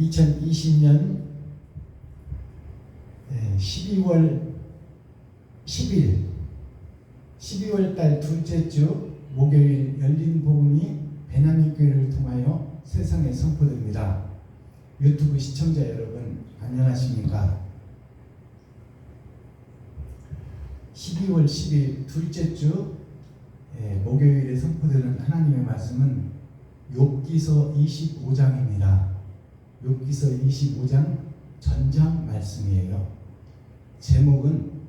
2020년 12월 10일 12월 달 둘째 주 목요일 열린 복음이 베냐민 교회를 통하여 세상에 선포됩니다. 유튜브 시청자 여러분 안녕하십니까? 12월 10일 둘째 주 목요일에 선포되는 하나님의 말씀은 욥기서 25장입니다. 욥기서 25장 전장 말씀이에요. 제목은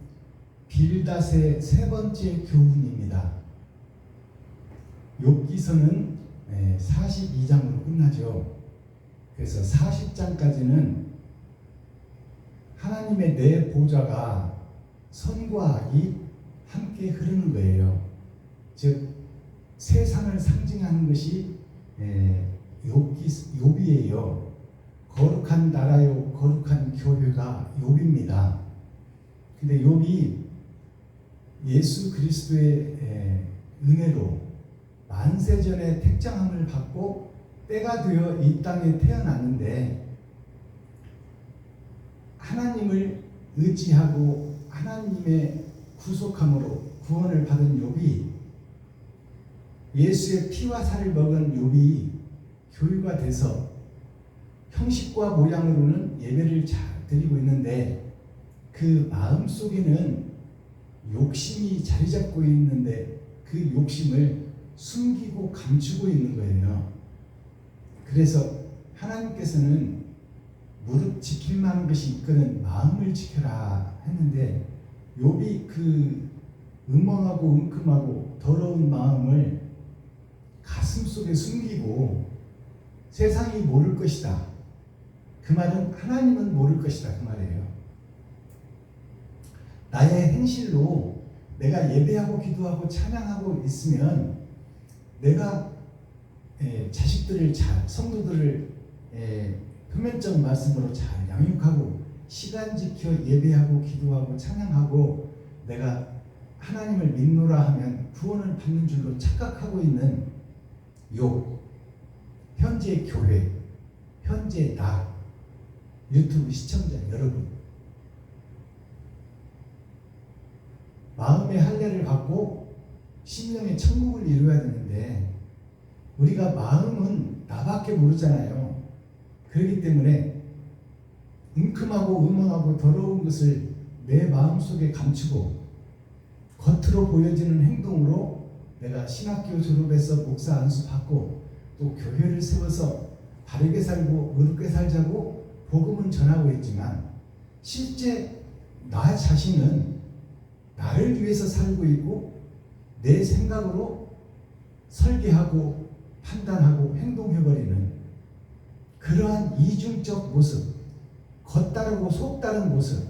빌닷의 세 번째 교훈입니다. 욥기서는 42장으로 끝나죠. 그래서 40장까지는 하나님의 네 보좌가 선과 악이 함께 흐르는 거예요. 즉 세상을 상징하는 것이 욥이에요. 거룩한 나라요 거룩한 교회가 욥입니다. 근데 욥이 예수 그리스도의 은혜로 만세전에 택장함을 받고 때가 되어 이 땅에 태어났는데 하나님을 의지하고 하나님의 구속함으로 구원을 받은 욥이 예수의 피와 살을 먹은 욥이 교유가 돼서 형식과 모양으로는 예배를 잘 드리고 있는데 그 마음 속에는 욕심이 자리 잡고 있는데 그 욕심을 숨기고 감추고 있는 거예요. 그래서 하나님께서는 무릇 지킬 만한 것이 있거든 마음을 지켜라 했는데 욥이 그 음험하고 은큼하고 더러운 마음을 가슴 속에 숨기고 세상이 모를 것이다. 그 말은 하나님은 모를 것이다. 그 말이에요. 나의 행실로 내가 예배하고 기도하고 찬양하고 있으면 내가 자식들을 잘, 성도들을 표면적 말씀으로 잘 양육하고 시간 지켜 예배하고 기도하고 찬양하고 내가 하나님을 믿노라 하면 구원을 받는 줄로 착각하고 있는 욥, 현재 교회, 현재 나, 유튜브 시청자 여러분, 마음의 할례를 받고 심령의 천국을 이루어야 되는데 우리가 마음은 나밖에 모르잖아요. 그렇기 때문에 은큼하고 음험하고 더러운 것을 내 마음속에 감추고 겉으로 보여지는 행동으로 내가 신학교 졸업해서 목사 안수 받고 또 교회를 세워서 바르게 살고 의롭게 살자고 복음은 전하고 있지만 실제 나 자신은 나를 위해서 살고 있고 내 생각으로 설계하고 판단하고 행동해버리는 그러한 이중적 모습, 겉 다르고 속 다른 모습,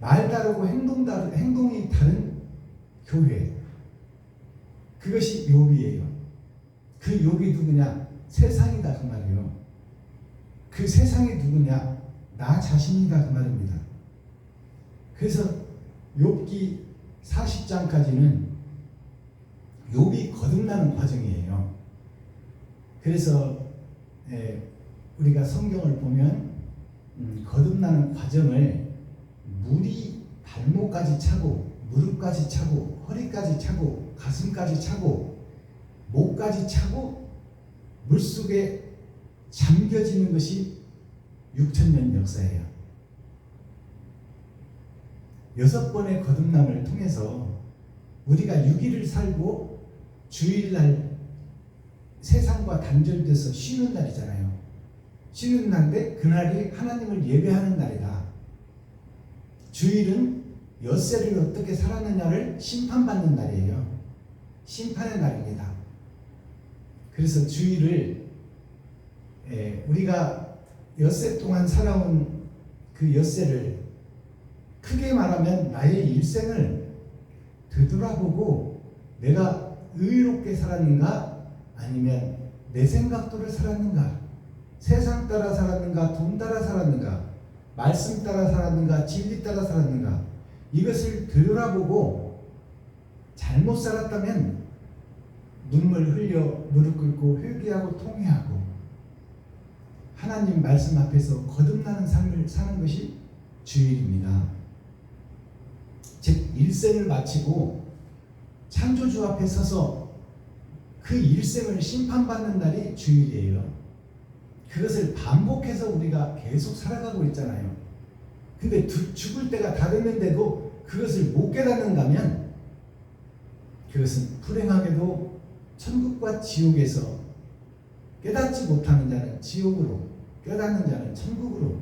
말 다르고 행동이 다른 교회, 그것이 욥이에요. 그 욥이 누구냐? 세상이다 그 말이에요. 그 세상이 누구냐? 나 자신이다 그 말입니다. 그래서 욥기 40장까지는 욥이 거듭나는 과정이에요. 그래서 우리가 성경을 보면 거듭나는 과정을 물이 발목까지 차고 무릎까지 차고 허리까지 차고 가슴까지 차고 목까지 차고 물속에 잠겨지는 것이 6,000년 역사예요. 6번의 거듭남을 통해서 우리가 6일을 살고 주일날 세상과 단절돼서 쉬는 날이잖아요. 쉬는 날인데 그날이 하나님을 예배하는 날이다. 주일은 엿새를 어떻게 살았느냐를 심판받는 날이에요. 심판의 날입니다. 그래서 주일을 우리가 엿새 동안 살아온 그 엿새를 크게 말하면 나의 일생을 되돌아보고 내가 의롭게 살았는가 아니면 내 생각대로 살았는가, 세상 따라 살았는가, 돈 따라 살았는가, 말씀 따라 살았는가, 진리 따라 살았는가, 이것을 되돌아보고 잘못 살았다면 눈물 흘려 무릎 꿇고 회개하고 통회하고 하나님 말씀 앞에서 거듭나는 삶을 사는 것이 주일입니다. 즉 일생을 마치고 창조주 앞에 서서 그 일생을 심판받는 날이 주일이에요. 그것을 반복해서 우리가 계속 살아가고 있잖아요. 근데 죽을 때가 다 됐는데도 그것을 못 깨닫는다면 그것은 불행하게도 천국과 지옥에서 깨닫지 못하는 자는 지옥으로, 깨닫는 자는 천국으로,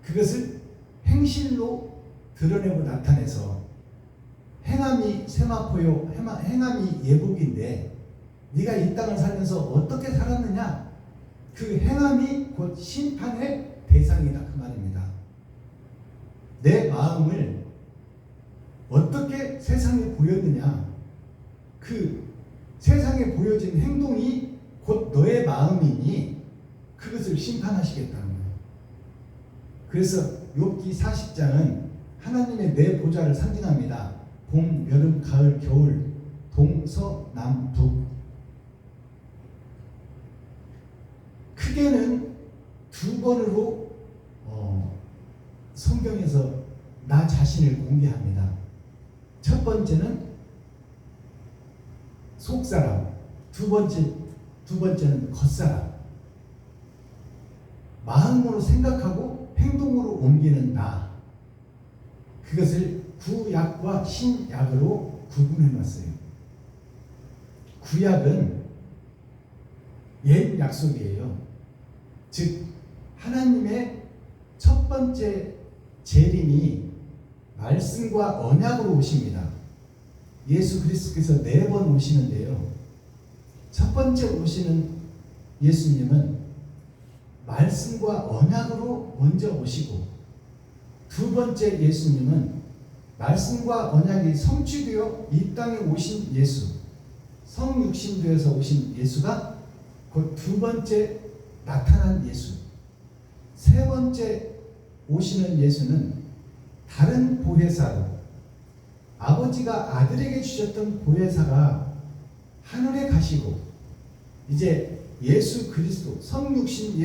그것을 행실로 드러내고 나타내서 행함이 세마포요, 행함이 예복인데 네가 이 땅을 살면서 어떻게 살았느냐, 그 행함이 곧 심판의 대상이다, 그 말입니다. 내 마음을 어떻게 세상에 보였느냐, 그 세상에 보여진 행동이 곧 너의 마음이니 그것을 심판하시겠다는 거예요. 그래서 욥기 40장은 하나님의 네 보좌를 상징합니다. 봄, 여름, 가을, 겨울, 동서남북. 크게는 두 번으로 성경에서 나 자신을 공개합니다. 첫 번째는 속사람, 두 번째는 겉사람. 마음으로 생각하고 행동으로 옮기는 나. 그것을 구약과 신약으로 구분해 놨어요. 구약은 옛 약속이에요. 즉 하나님의 첫 번째 재림이 말씀과 언약으로 오십니다. 예수 그리스도께서 4번 오시는데요. 첫 번째 오시는 예수님은 말씀과 언약으로 먼저 오시고, 두 번째 예수님은 말씀과 언약이 성취되어 이 땅에 오신 예수, 성육신되어서 오신 예수가 곧 두 번째 나타난 예수. 세 번째 오시는 예수는 다른 보혜사로, 아버지가 아들에게 주셨던 보혜사가 하늘에 가시고 이제 예수 그리스도, 성육신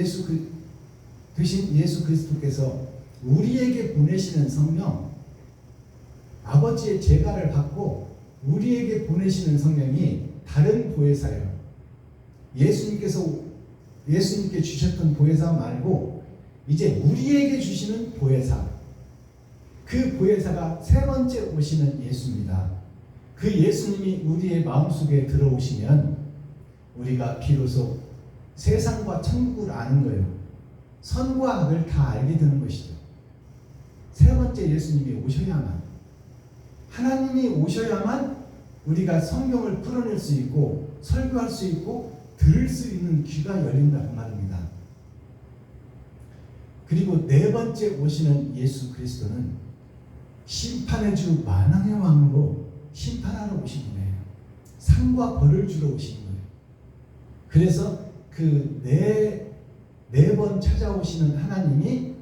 되신 예수 그리스도께서 우리에게 보내시는 성령, 아버지의 제가를 받고 우리에게 보내시는 성령이 다른 보혜사예요. 예수님께 주셨던 보혜사 말고 이제 우리에게 주시는 보혜사, 그 보혜사가 세 번째 오시는 예수입니다. 그 예수님이 우리의 마음속에 들어오시면 우리가 비로소 세상과 천국을 아는 거예요. 선과 악을 다 알게 되는 것이죠. 세 번째 예수님이 오셔야만, 하나님이 오셔야만 우리가 성경을 풀어낼 수 있고 설교할 수 있고 들을 수 있는 귀가 열린다는 말입니다. 그리고 네 번째 오시는 예수 그리스도는 심판의 주 만왕의 왕으로 심판하러 오신 거예요. 상과 벌을 주러 오신 거예요. 그래서 그 네 번 찾아오시는 하나님이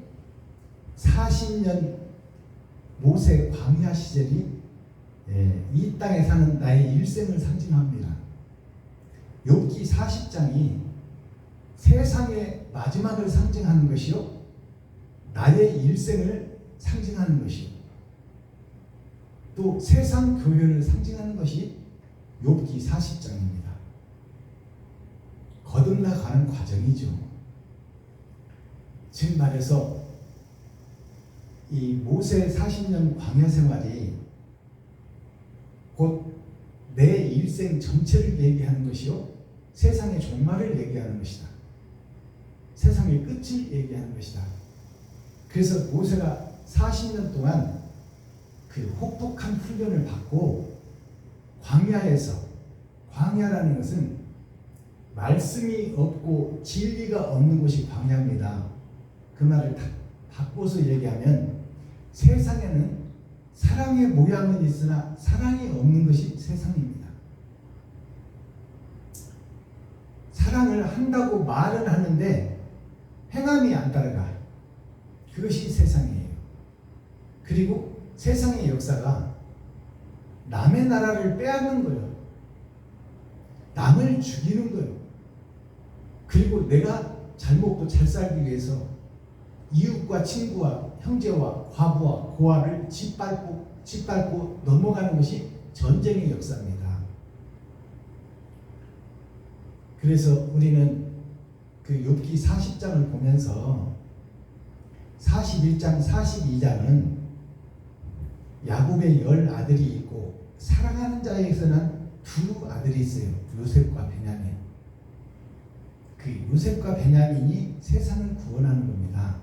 40년 모세 광야 시절이 이 땅에 사는 나의 일생을 상징합니다. 욥기 40장이 세상의 마지막을 상징하는 것이요, 나의 일생을 상징하는 것이요, 또 세상 교회를 상징하는 것이 욥기 40장입니다. 거듭나가는 과정이죠. 즉 말해서 이 모세 40년 광야 생활이 곧 내 일생 전체를 얘기하는 것이요, 세상의 종말을 얘기하는 것이다. 세상의 끝을 얘기하는 것이다. 그래서 모세가 40년 동안 그 혹독한 훈련을 받고 광야에서, 광야라는 것은 말씀이 없고 진리가 없는 곳이 광야입니다. 그 말을 바꿔서 얘기하면 세상에는 사랑의 모양은 있으나 사랑이 없는 것이 세상입니다. 사랑을 한다고 말은 하는데 행함이 안 따라가. 그것이 세상이에요. 그리고 세상의 역사가 남의 나라를 빼앗는 거예요. 남을 죽이는 거예요. 그리고 내가 잘 먹고 잘 살기 위해서 이웃과 친구와 형제와 과부와 고아를 짓밟고 넘어가는 것이 전쟁의 역사입니다. 그래서 우리는 그 욥기 40장을 보면서 41장, 42장은 야곱의 10아들이 있고 사랑하는 자에게서는 2아들이 있어요. 요셉과 베냐민. 그 요셉과 베냐민이 세상을 구원하는 겁니다.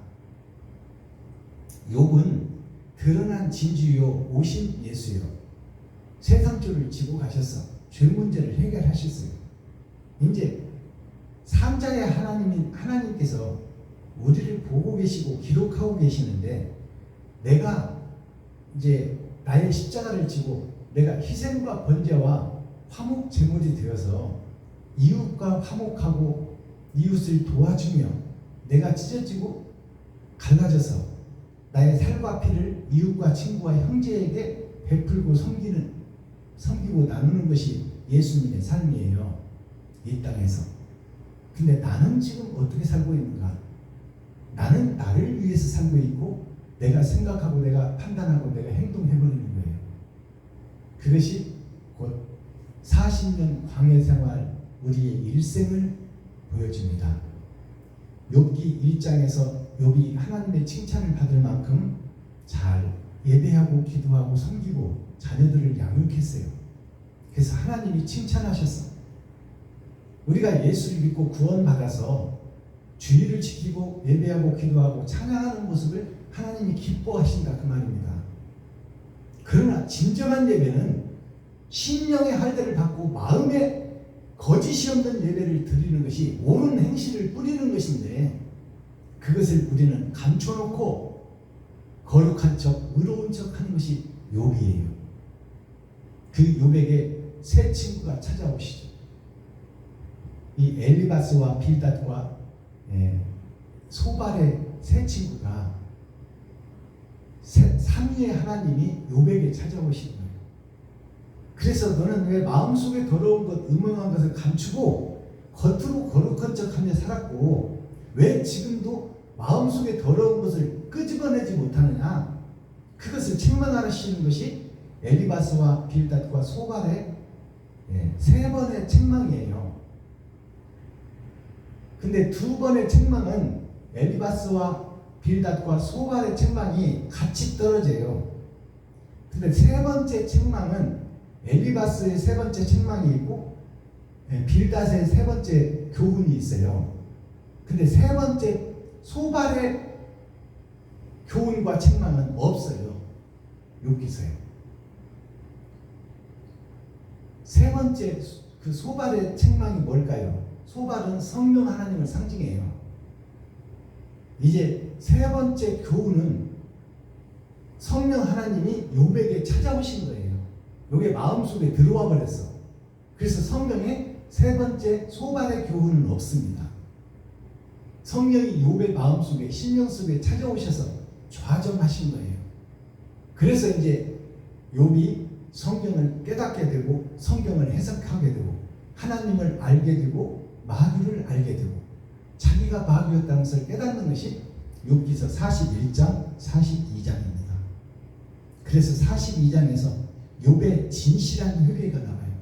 욥은 드러난 진주요 오신 예수요. 세상 죄를 지고 가셔서 죄 문제를 해결하셨어요. 이제 삼자의 하나님께서 우리를 보고 계시고 기록하고 계시는데, 내가 이제 나의 십자가를 지고 내가 희생과 번제와 화목 제물이 되어서 이웃과 화목하고 이웃을 도와주며 내가 찢어지고 갈라져서 나의 살과 피를 이웃과 친구와 형제에게 베풀고 섬기고 나누는 것이 예수님의 삶이에요. 이 땅에서. 근데 나는 지금 어떻게 살고 있는가? 나는 나를 위해서 살고 있고, 내가 생각하고 내가 판단하고 내가 행동해버리는 거예요. 그것이 곧 40년 광야 생활 우리의 일생을 보여줍니다. 욥기 1장에서 욥이 하나님의 칭찬을 받을 만큼 잘 예배하고 기도하고 섬기고 자녀들을 양육했어요. 그래서 하나님이 칭찬하셨어. 우리가 예수를 믿고 구원받아서 주의를 지키고 예배하고 기도하고 찬양하는 모습을 하나님이 기뻐하신다, 그 말입니다. 그러나 진정한 예배는 심령의 할례를 받고 마음에 거짓이 없는 예배를 드리는 것이 옳은 행실을 뿌리는 것인데, 그것을 우리는 감춰놓고 거룩한 척, 의로운 척 하는 것이 욥이에요. 그 욥에게 세 친구가 찾아오시죠. 이 엘리바스와 빌닷과 소발의 세 친구가 삼위의 하나님이 욥에게 찾아오신 거예요. 그래서 너는 왜 마음속에 더러운 것, 음흉한 것을 감추고 겉으로 거룩한 척하며 살았고, 왜 지금도 마음속에 더러운 것을 끄집어내지 못하느냐? 그것을 책망하시는 것이 엘리바스와 빌닷과 소발의 세 번의 책망이에요. 근데 두 번의 책망은 엘리바스와 빌닷과 소발의 책망이 같이 떨어져요. 근데 세 번째 책망은 엘리바스의 세 번째 책망이 있고 빌닷의 세 번째 교훈이 있어요. 근데 세 번째 소발의 교훈과 책망은 없어요. 욥기서에. 세 번째 그 소발의 책망이 뭘까요? 소발은 성령 하나님을 상징해요. 이제 세 번째 교훈은 성령 하나님이 욥에게 찾아오신 거예요. 욥의 마음속에 들어와 버렸어. 그래서 성경에 세 번째 소발의 교훈은 없습니다. 성령이 욥의 마음속에, 심령 속에 찾아오셔서 좌정하신 거예요. 그래서 이제 욥이 성경을 깨닫게 되고 성경을 해석하게 되고 하나님을 알게 되고 마귀를 알게 되고 자기가 마귀였다는 것을 깨닫는 것이 욥기서 41장, 42장입니다. 그래서 42장에서 욥의 진실한 회개가 나와요.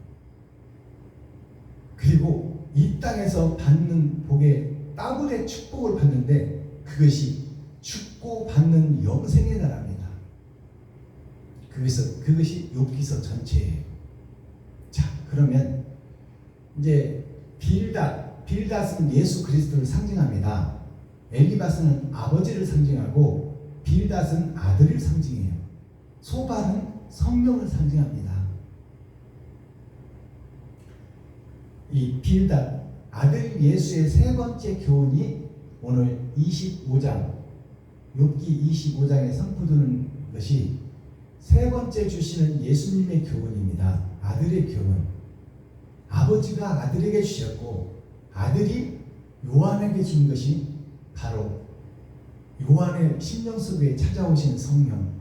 그리고 이 땅에서 받는 복에 더블의 축복을 받는데, 그것이 죽고 받는 영생의 나라입니다. 그것이 욥기서 전체예요. 자, 그러면 이제 빌닷은 예수 그리스도를 상징합니다. 엘리바스는 아버지를 상징하고 빌닷은 아들을 상징해요. 소발은 성령을 상징합니다. 이 빌닷, 아들 예수의 세 번째 교훈이 오늘 25장, 욥기 25장에 선포되는 것이 세 번째 주시는 예수님의 교훈입니다. 아들의 교훈. 아버지가 아들에게 주셨고 아들이 요한에게 준 것이 바로 요한의 심령 속에 찾아오신 성령.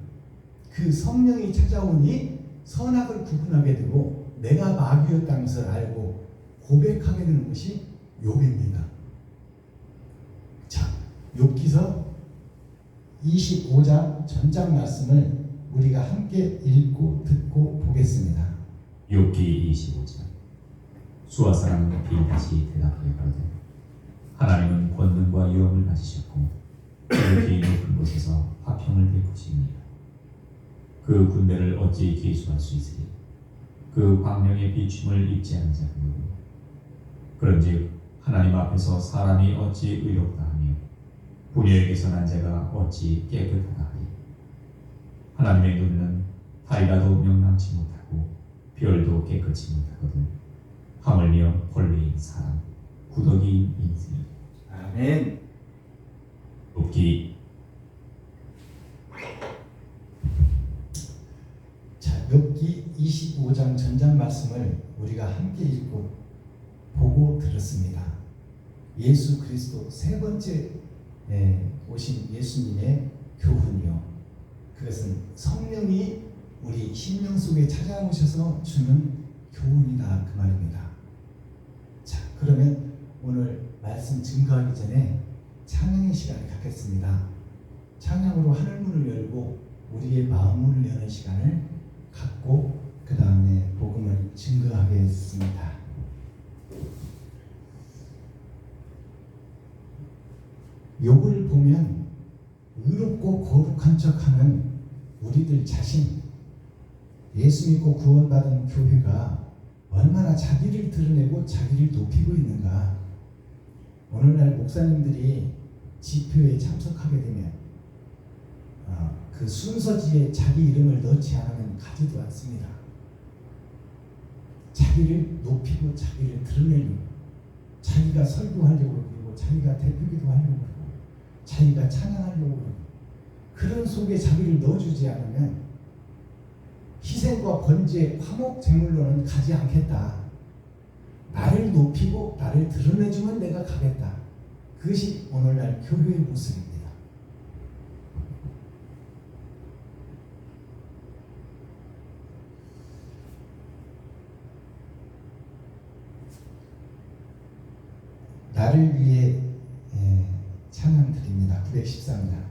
그 성령이 찾아오니 선악을 구분하게 되고 내가 마귀였다는 것을 알고 고백하게 되는 것이 욥입니다. 욥기서 25장 전장 말씀을 우리가 함께 읽고 듣고 보겠습니다. 욥기 25장. 수아 사람 빌닷이 대답하여 가로되 하나님은 권능과 유엄을 가지셨고 높이 높은 곳에서 화평을 베푸시니라. 그 군대를 어찌 계수할 수 있으리? 그 광명의 비춤을 입지 않은 자가 누구요? 그런즉 하나님 앞에서 사람이 어찌 의롭다 하며 분야에게서 난 자가 어찌 깨끗하다 하리? 하나님의 눈에는 달이라도 명랑치 못하고 별도 깨끗이 못하거든 하물며 벌레인 사람 구더기인 인생. 아멘. 욥기. 자, 욥기 25장 전장 말씀을 우리가 함께 읽고 보고 들었습니다. 예수 그리스도 세 번째 오신 예수님의 교훈이요. 그것은 성령이 우리 심령 속에 찾아오셔서 주는 교훈이다 그 말입니다. 자, 그러면 오늘 말씀 증거하기 전에 찬양의 시간을 갖겠습니다. 찬양으로 하늘문을 열고 우리의 마음문을 여는 시간을 갖고 그 다음에 복음을 증거하겠습니다. 욥을 보면 의롭고 거룩한 척하는 우리들 자신, 예수 믿고 구원받은 교회가 얼마나 자기를 드러내고 자기를 높이고 있는가. 오늘날 목사님들이 집회에 참석하게 되면 그 순서지에 자기 이름을 넣지 않으면 가지도 않습니다. 자기를 높이고 자기를 드러내려고, 자기가 설교하려고 그러고 자기가 대표기도 하려고 그러고 자기가 찬양하려고 그러고, 그런 속에 자기를 넣어주지 않으면 희생과 번제, 화목 제물로는 가지 않겠다. 나를 높이고 나를 드러내주면 내가 가겠다. 그것이 오늘날 교회의 모습입니다. 나를 위해 찬양 드립니다. 914입니다.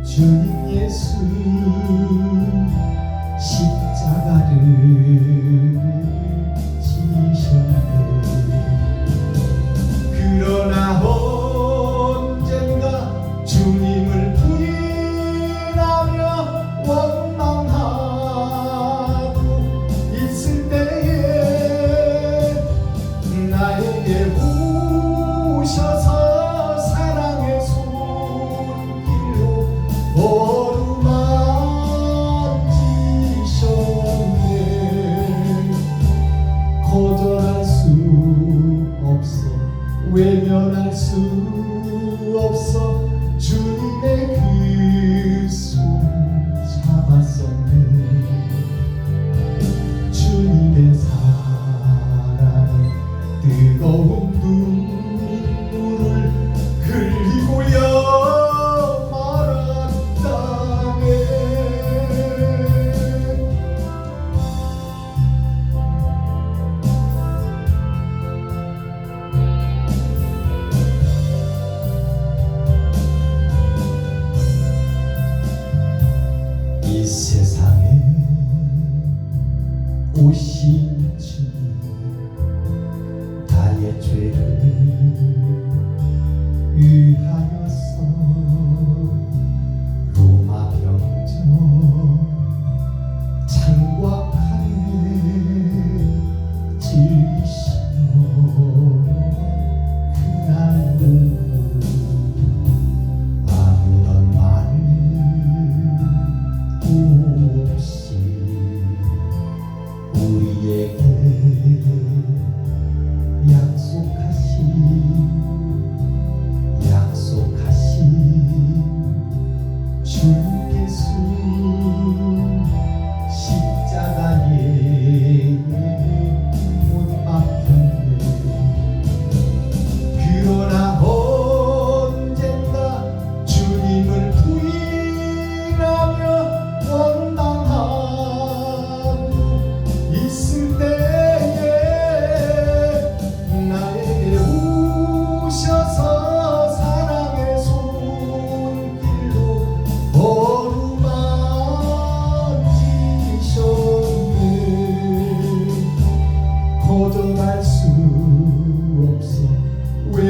주님 예수 십자가를 지셨네. 그러나 언젠가 주님을 부인하며 원망하고 있을 때에 나에게 오셔서 사랑의 손길로 어루만지셨네. 거절할 수 없어, 외면할 수 없어. 주님의 그 손 잡았었네. 주님의 사랑에 뜨거운 눈물을 흘리고요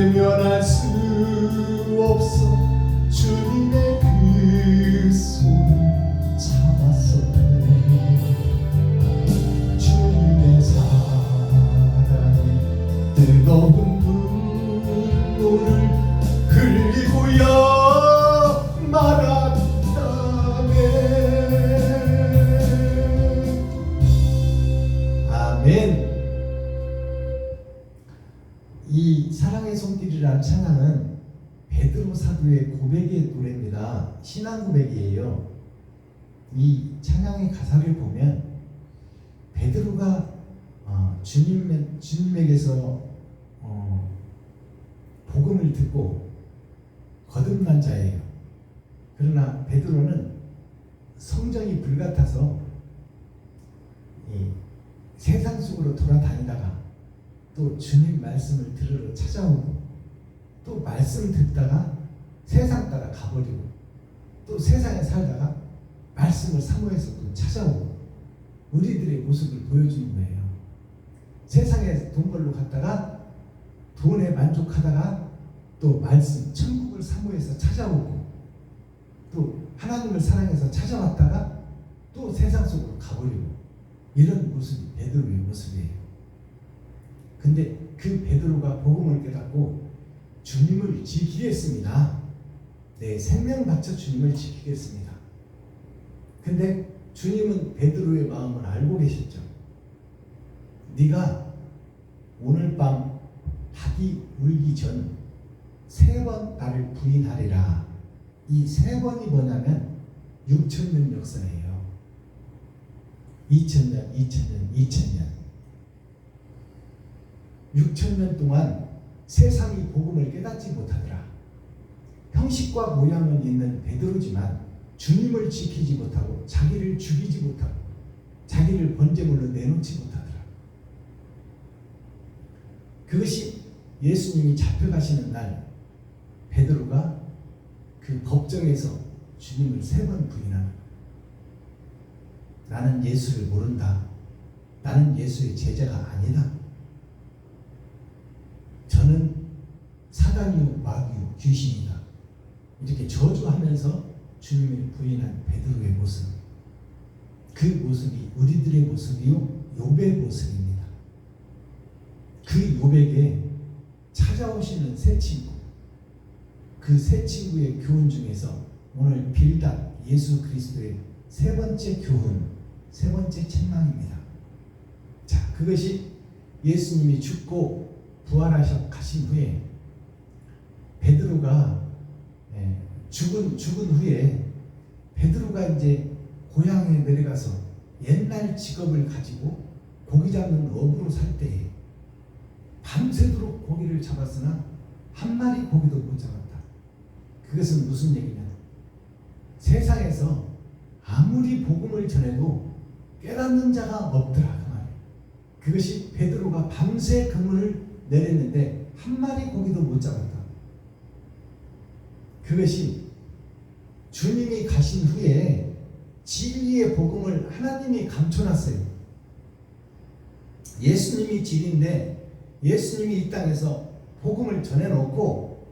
외면할 수 없어 주님의 그 손을 잡았었네. 주님의 사랑에 뜨거운 눈물을 흘리고야 말았다네. 아멘. 이 사랑의 손길이라는 찬양은 베드로 사도의 고백의 노래입니다. 신앙 고백이에요. 이 찬양의 가사를 보면 베드로가 주님에게서 복음을 듣고 거듭난 자예요. 그러나 베드로는 성정이 불같아서 이 세상 속으로 돌아다니다가 또 주님 말씀을 들으러 찾아오고 또 말씀 듣다가 세상 따라 가버리고 또 세상에 살다가 말씀을 사모해서 또 찾아오고 우리들의 모습을 보여주는 거예요. 세상에 돈 벌러 갔다가 돈에 만족하다가 또 말씀, 천국을 사모해서 찾아오고 또 하나님을 사랑해서 찾아왔다가 또 세상 속으로 가버리고 이런 모습이 베드로의 모습이에요. 근데 그 베드로가 복음을 깨닫고 주님을 지키겠습니다. 내 생명 바쳐 주님을 지키겠습니다. 근데 주님은 베드로의 마음을 알고 계셨죠. 네가 오늘 밤 닭이 울기 전 3번 나를 부인하리라. 이 3번이 뭐냐면 6,000년 역사예요. 2000년, 2000년, 2000년. 6,000년 동안 세상이 복음을 깨닫지 못하더라. 형식과 모양은 있는 베드로지만 주님을 지키지 못하고 자기를 죽이지 못하고 자기를 번제물로 내놓지 못하더라. 그것이 예수님이 잡혀가시는 날 베드로가 그 법정에서 주님을 3번 부인하는 거예요. 나는 예수를 모른다. 나는 예수의 제자가 아니다. 저는 사단이요 마귀요 귀신이다. 이렇게 저주하면서 주님을 부인한 베드로의 모습. 그 모습이 우리들의 모습이요 욥의 모습입니다. 그 욥에게 찾아오시는 새 친구, 그 새 친구의 교훈 중에서 오늘 빌답 예수 그리스도의 3번째 교훈, 3번째 책망입니다. 자, 그것이 예수님이 죽고 부활하셔 가신 후에 베드로가 죽은 후에 베드로가 이제 고향에 내려가서 옛날 직업을 가지고 고기 잡는 어부로 살 때에 밤새도록 고기를 잡았으나 한 마리 고기도 못 잡았다. 그것은 무슨 얘기냐? 세상에서 아무리 복음을 전해도 깨닫는 자가 없더라 그 말이에요. 그것이 베드로가 밤새 그물을 내렸는데 한 마리 고기도 못 잡았다. 그것이 주님이 가신 후에 진리의 복음을 하나님이 감춰놨어요. 예수님이 진리인데 예수님이 이 땅에서 복음을 전해놓고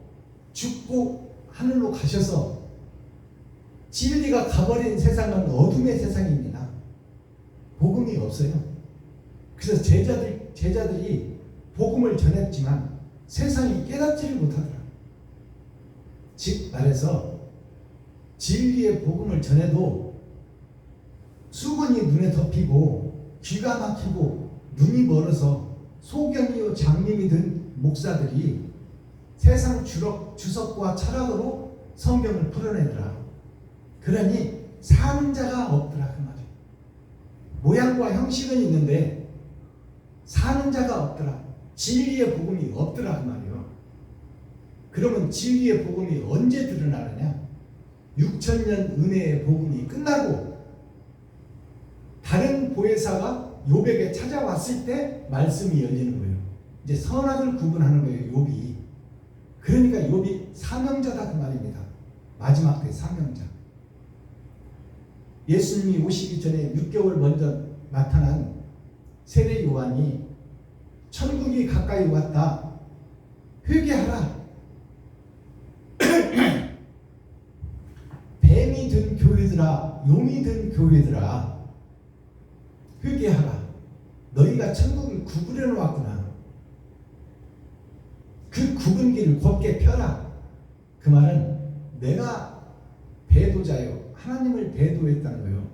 죽고 하늘로 가셔서 진리가 가버린 세상은 어둠의 세상입니다. 복음이 없어요. 그래서 제자들이 복음을 전했지만 세상이 깨닫지를 못하더라. 즉 말해서 진리의 복음을 전해도 수건이 눈에 덮이고 귀가 막히고 눈이 멀어서 소경이요 장님이 든 목사들이 세상 주석과 철학으로 성경을 풀어내더라. 그러니 사는 자가 없더라 그 말이에요. 모양과 형식은 있는데 사는 자가 없더라. 진리의 복음이 없더라 그 말이에요. 그러면 진리의 복음이 언제 드러나느냐? 6,000년 은혜의 복음이 끝나고 다른 보혜사가 욥에게 찾아왔을 때 말씀이 열리는 거예요. 이제 선악을 구분하는 거예요, 욥이. 그러니까 욥이 사명자다 그 말입니다. 마지막 때 사명자. 예수님이 오시기 전에 6개월 먼저 나타난 세례 요한이 천국이 가까이 왔다. 회개하라. 너희들아, 용이 든 교회들아, 회개하라. 너희가 천국을 구부려 놓았구나. 그 굽은 길을 곧게 펴라. 그 말은 내가 배도자요, 하나님을 배도했다는 거예요.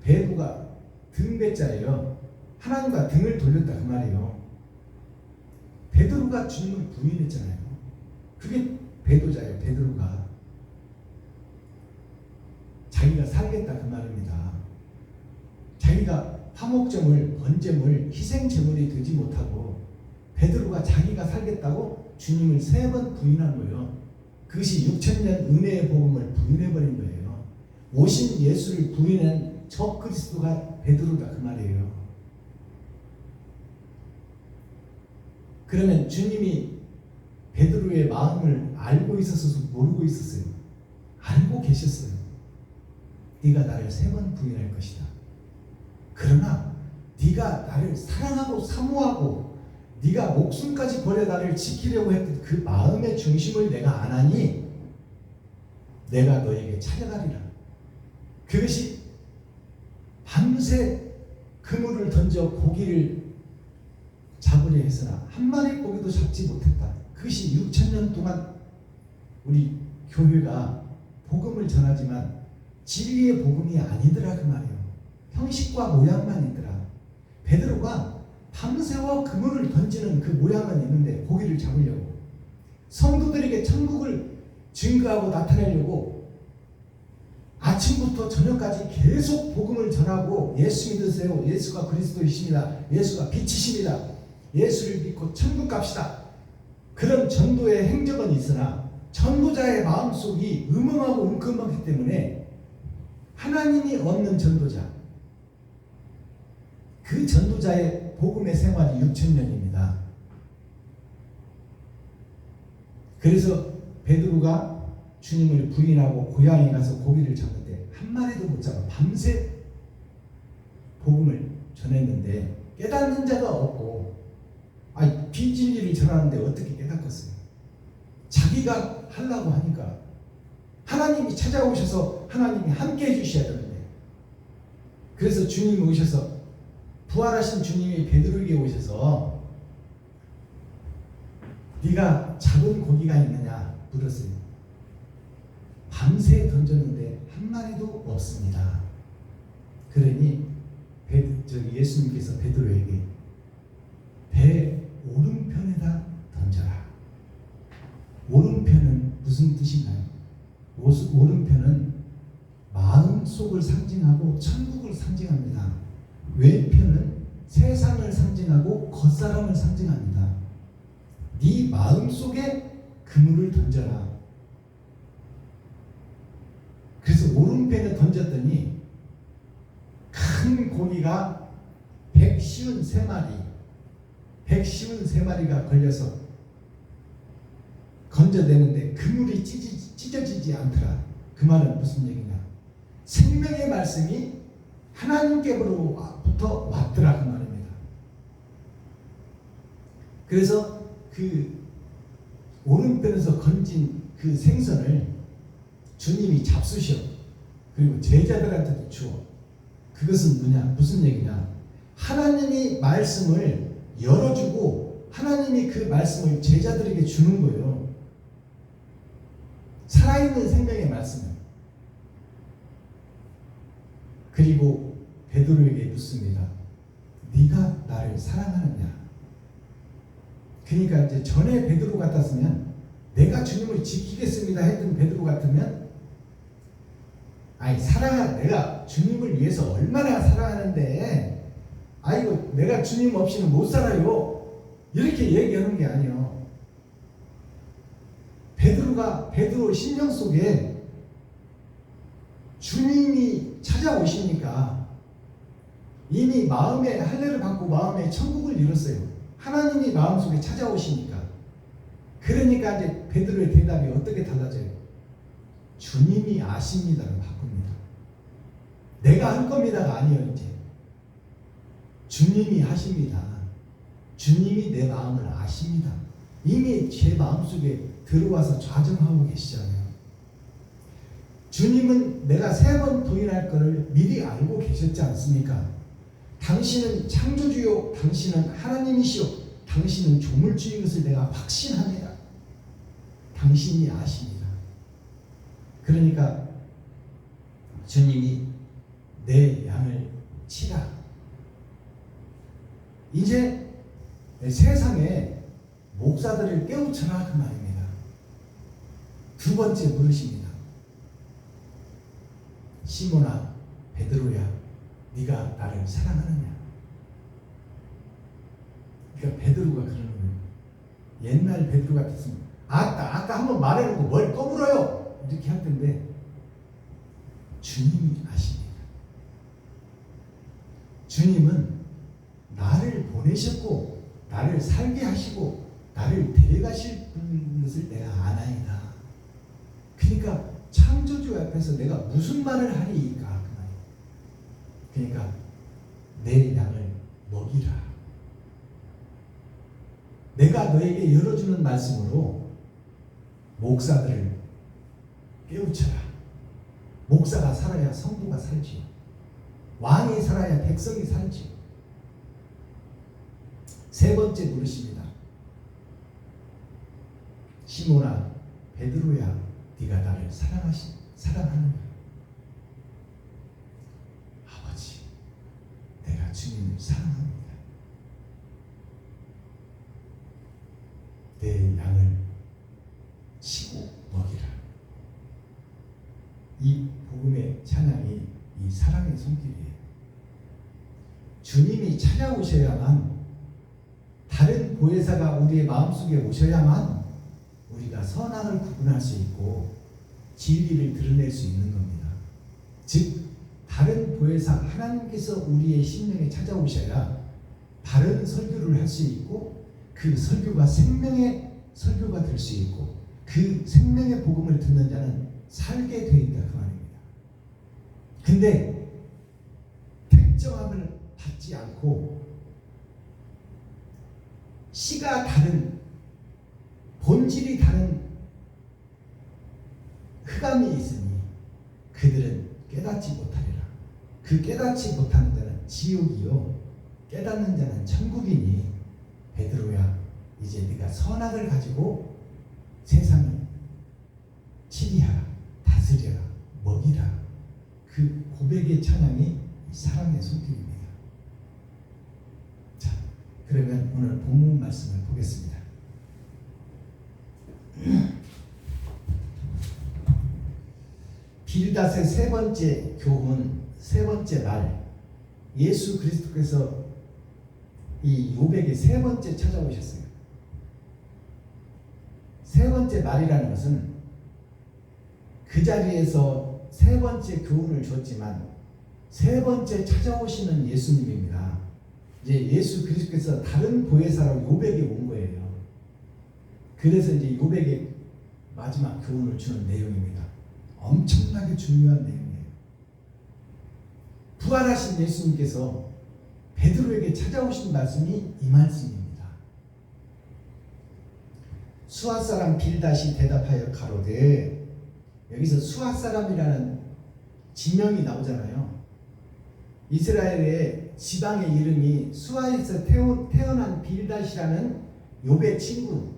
배도가 등배자예요. 하나님과 등을 돌렸다 그 말이에요. 베드로가 주님을 부인했잖아요. 그게 배도자예요. 베드로가 자기가 살겠다 그 말입니다. 자기가 화목제물, 번제물, 희생제물이 되지 못하고 베드로가 자기가 살겠다고 주님을 3번 부인한 거예요. 그것이 6,000년 은혜의 복음을 부인해버린 거예요. 오신 예수를 부인한 저 그리스도가 베드로다 그 말이에요. 그러면 주님이 베드로의 마음을 알고 있었어서 모르고 있었어요? 알고 계셨어요. 네가 나를 3번 부인할 것이다. 그러나 네가 나를 사랑하고 사모하고 네가 목숨까지 버려 나를 지키려고 했던 그 마음의 중심을 내가 안 하니 내가 너에게 찾아가리라. 그것이 밤새 그물을 던져 고기를 잡으려 했으나 한 마리 고기도 잡지 못했다. 그것이 6,000년 동안 우리 교회가 복음을 전하지만 진리의 복음이 아니더라 그 말이에요. 형식과 모양만이더라. 베드로가 밤새워 그물을 던지는 그 모양은 있는데 고기를 잡으려고, 성도들에게 천국을 증거하고 나타내려고 아침부터 저녁까지 계속 복음을 전하고 예수 믿으세요. 예수가 그리스도이십니다. 예수가 빛이십니다. 예수를 믿고 천국 갑시다. 그런 전도의 행적은 있으나 전도자의 마음속이 음음하고 웅큼하기 때문에 하나님이 얻는 전도자, 그 전도자의 복음의 생활이 6,000년입니다. 그래서 베드로가 주님을 부인하고 고향에 가서 고기를 잡는데 한 마리도 못 잡아 밤새 복음을 전했는데 깨닫는 자가 없고, 비진리를 전하는데 어떻게 깨닫겠어요? 자기가 하려고 하니까 하나님이 찾아오셔서 하나님이 함께 해주셔야 되는데, 그래서 주님이 오셔서, 부활하신 주님이 베드로에게 오셔서 네가 잡은 고기가 있느냐 물었어요. 밤새 던졌는데 한 마리도 없습니다. 그러니 예수님께서 베드로에게 배 오른편에다 던져라. 오른편은 무슨 뜻인가요? 오른편은 마음속을 상징하고 천국을 상징합니다. 왼편은 세상을 상징하고 겉사람을 상징합니다. 네 마음속에 그물을 던져라. 그래서 오른편에 던졌더니 큰 고기가 153마리가 걸려서 건져내는데 그물이 찢어지지 않더라. 그 말은 무슨 얘기냐? 생명의 말씀이 하나님께로부터 왔더라 그 말입니다. 그래서 그 오른편에서 건진 그 생선을 주님이 잡수셔. 그리고 제자들한테도 주어. 그것은 뭐냐? 무슨 얘기냐? 하나님이 말씀을 열어주고 하나님이 그 말씀을 제자들에게 주는 거예요. 살아있는 생명의 말씀을. 그리고 베드로에게 묻습니다. 네가 나를 사랑하느냐? 그러니까 이제 전에 베드로 같았으면, 내가 주님을 지키겠습니다 했던 베드로 같으면, 내가 주님을 위해서 얼마나 사랑하는데, 내가 주님 없이는 못 살아요. 이렇게 얘기하는 게 아니에요. 베드로 심령 속에 주님이 찾아오시니까 이미 마음에 할례를 받고 마음에 천국을 이뤘어요. 하나님이 마음속에 찾아오시니까. 그러니까 이제 베드로의 대답이 어떻게 달라져요? 주님이 아십니다로 바꿉니다. 내가 할 겁니다가 아니에요. 이제 주님이 하십니다. 주님이 내 마음을 아십니다. 이미 제 마음속에 들어와서 좌정하고 계시잖아요. 주님은 내가 3번 부인할 것을 미리 알고 계셨지 않습니까? 당신은 창조주요, 당신은 하나님이시오, 당신은 조물주인 것을 내가 확신합니다. 당신이 아십니다. 그러니까 주님이 내 양을 치라. 이제 세상에 목사들을 깨우쳐라 그 말입니다. 두 번째 물으십니다. 시몬아 베드로야, 네가 나를 사랑하느냐? 그러니까 베드로가 그러는 거예요. 옛날 베드로 같았으면 아까 한번 말해놓고 뭘 또 물어요? 이렇게 할 텐데 주님이 아십니다. 주님은 나를 보내셨고 나를 살게 하시고 나를 데려가실 것을 내가 아나이다. 그러니까 창조주 앞에서 내가 무슨 말을 하리이까 그 말이에요. 그러니까 내 양을 먹이라. 내가 너에게 열어주는 말씀으로 목사들을 깨우쳐라. 목사가 살아야 성도가 살지요. 왕이 살아야 백성이 살지요. 세 번째 물으십니다. 시몬아 베드로야, 네가 나를 사랑하느냐? 아버지, 내가 주님을 사랑합니다. 내 양을 치고 먹이라. 이 복음의 찬양이 이 사랑의 손길이에요. 주님이 찾아오셔야만, 다른 보혜사가 우리의 마음속에 오셔야만 우리가 선악을 구분할 수 있고 진리를 드러낼 수 있는 겁니다. 즉 다른 보혜사 하나님께서 우리의 심령에 찾아오셔야 바른 설교를 할 수 있고 그 설교가 생명의 설교가 될 수 있고 그 생명의 복음을 듣는 자는 살게 되어 있다 그 말입니다. 근데 택정함을 받지 않고 씨가 다른, 본질이 다른 흑암이 있으니 그들은 깨닫지 못하리라. 그 깨닫지 못하는 자는 지옥이요 깨닫는 자는 천국이니 베드로야, 이제 네가 선악을 가지고 세상을 치리하라, 다스려라, 먹이라. 그 고백의 찬양이 사랑의 손길입니다. 자, 그러면 오늘 본문 말씀을 보겠습니다. 빌닷의 세 번째 교훈, 세 번째 말, 예수 그리스도께서 이 요백의 세 번째 찾아오셨어요. 세 번째 말이라는 것은 그 자리에서 세 번째 교훈을 줬지만 세 번째 찾아오시는 예수님입니다. 이제 예수 그리스도께서 다른 보혜사로 요백에 온 거예요. 그래서 이제 요백의 마지막 교훈을 주는 내용입니다. 엄청나게 중요한 내용이에요. 부활하신 예수님께서 베드로에게 찾아오신 말씀이 이 말씀입니다. 수아 사람 빌닷이 대답하여 가로되, 여기서 수아 사람이라는 지명이 나오잖아요. 이스라엘의 지방의 이름이 수아에서 태어난 빌닷이라는 욥의 친구,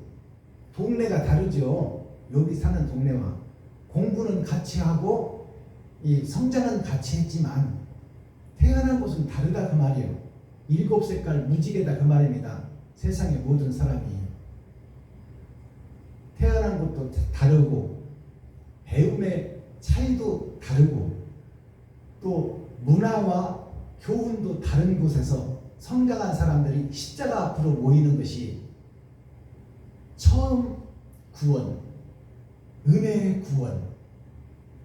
동네가 다르죠. 욥이 사는 동네와 공부는 같이 하고 이 성장은 같이 했지만 태어난 곳은 다르다 그 말이에요. 7색깔 무지개다 그 말입니다. 세상의 모든 사람이 태어난 곳도 다르고 배움의 차이도 다르고 또 문화와 교훈도 다른 곳에서 성장한 사람들이 십자가 앞으로 모이는 것이 처음 구원, 은혜의 구원,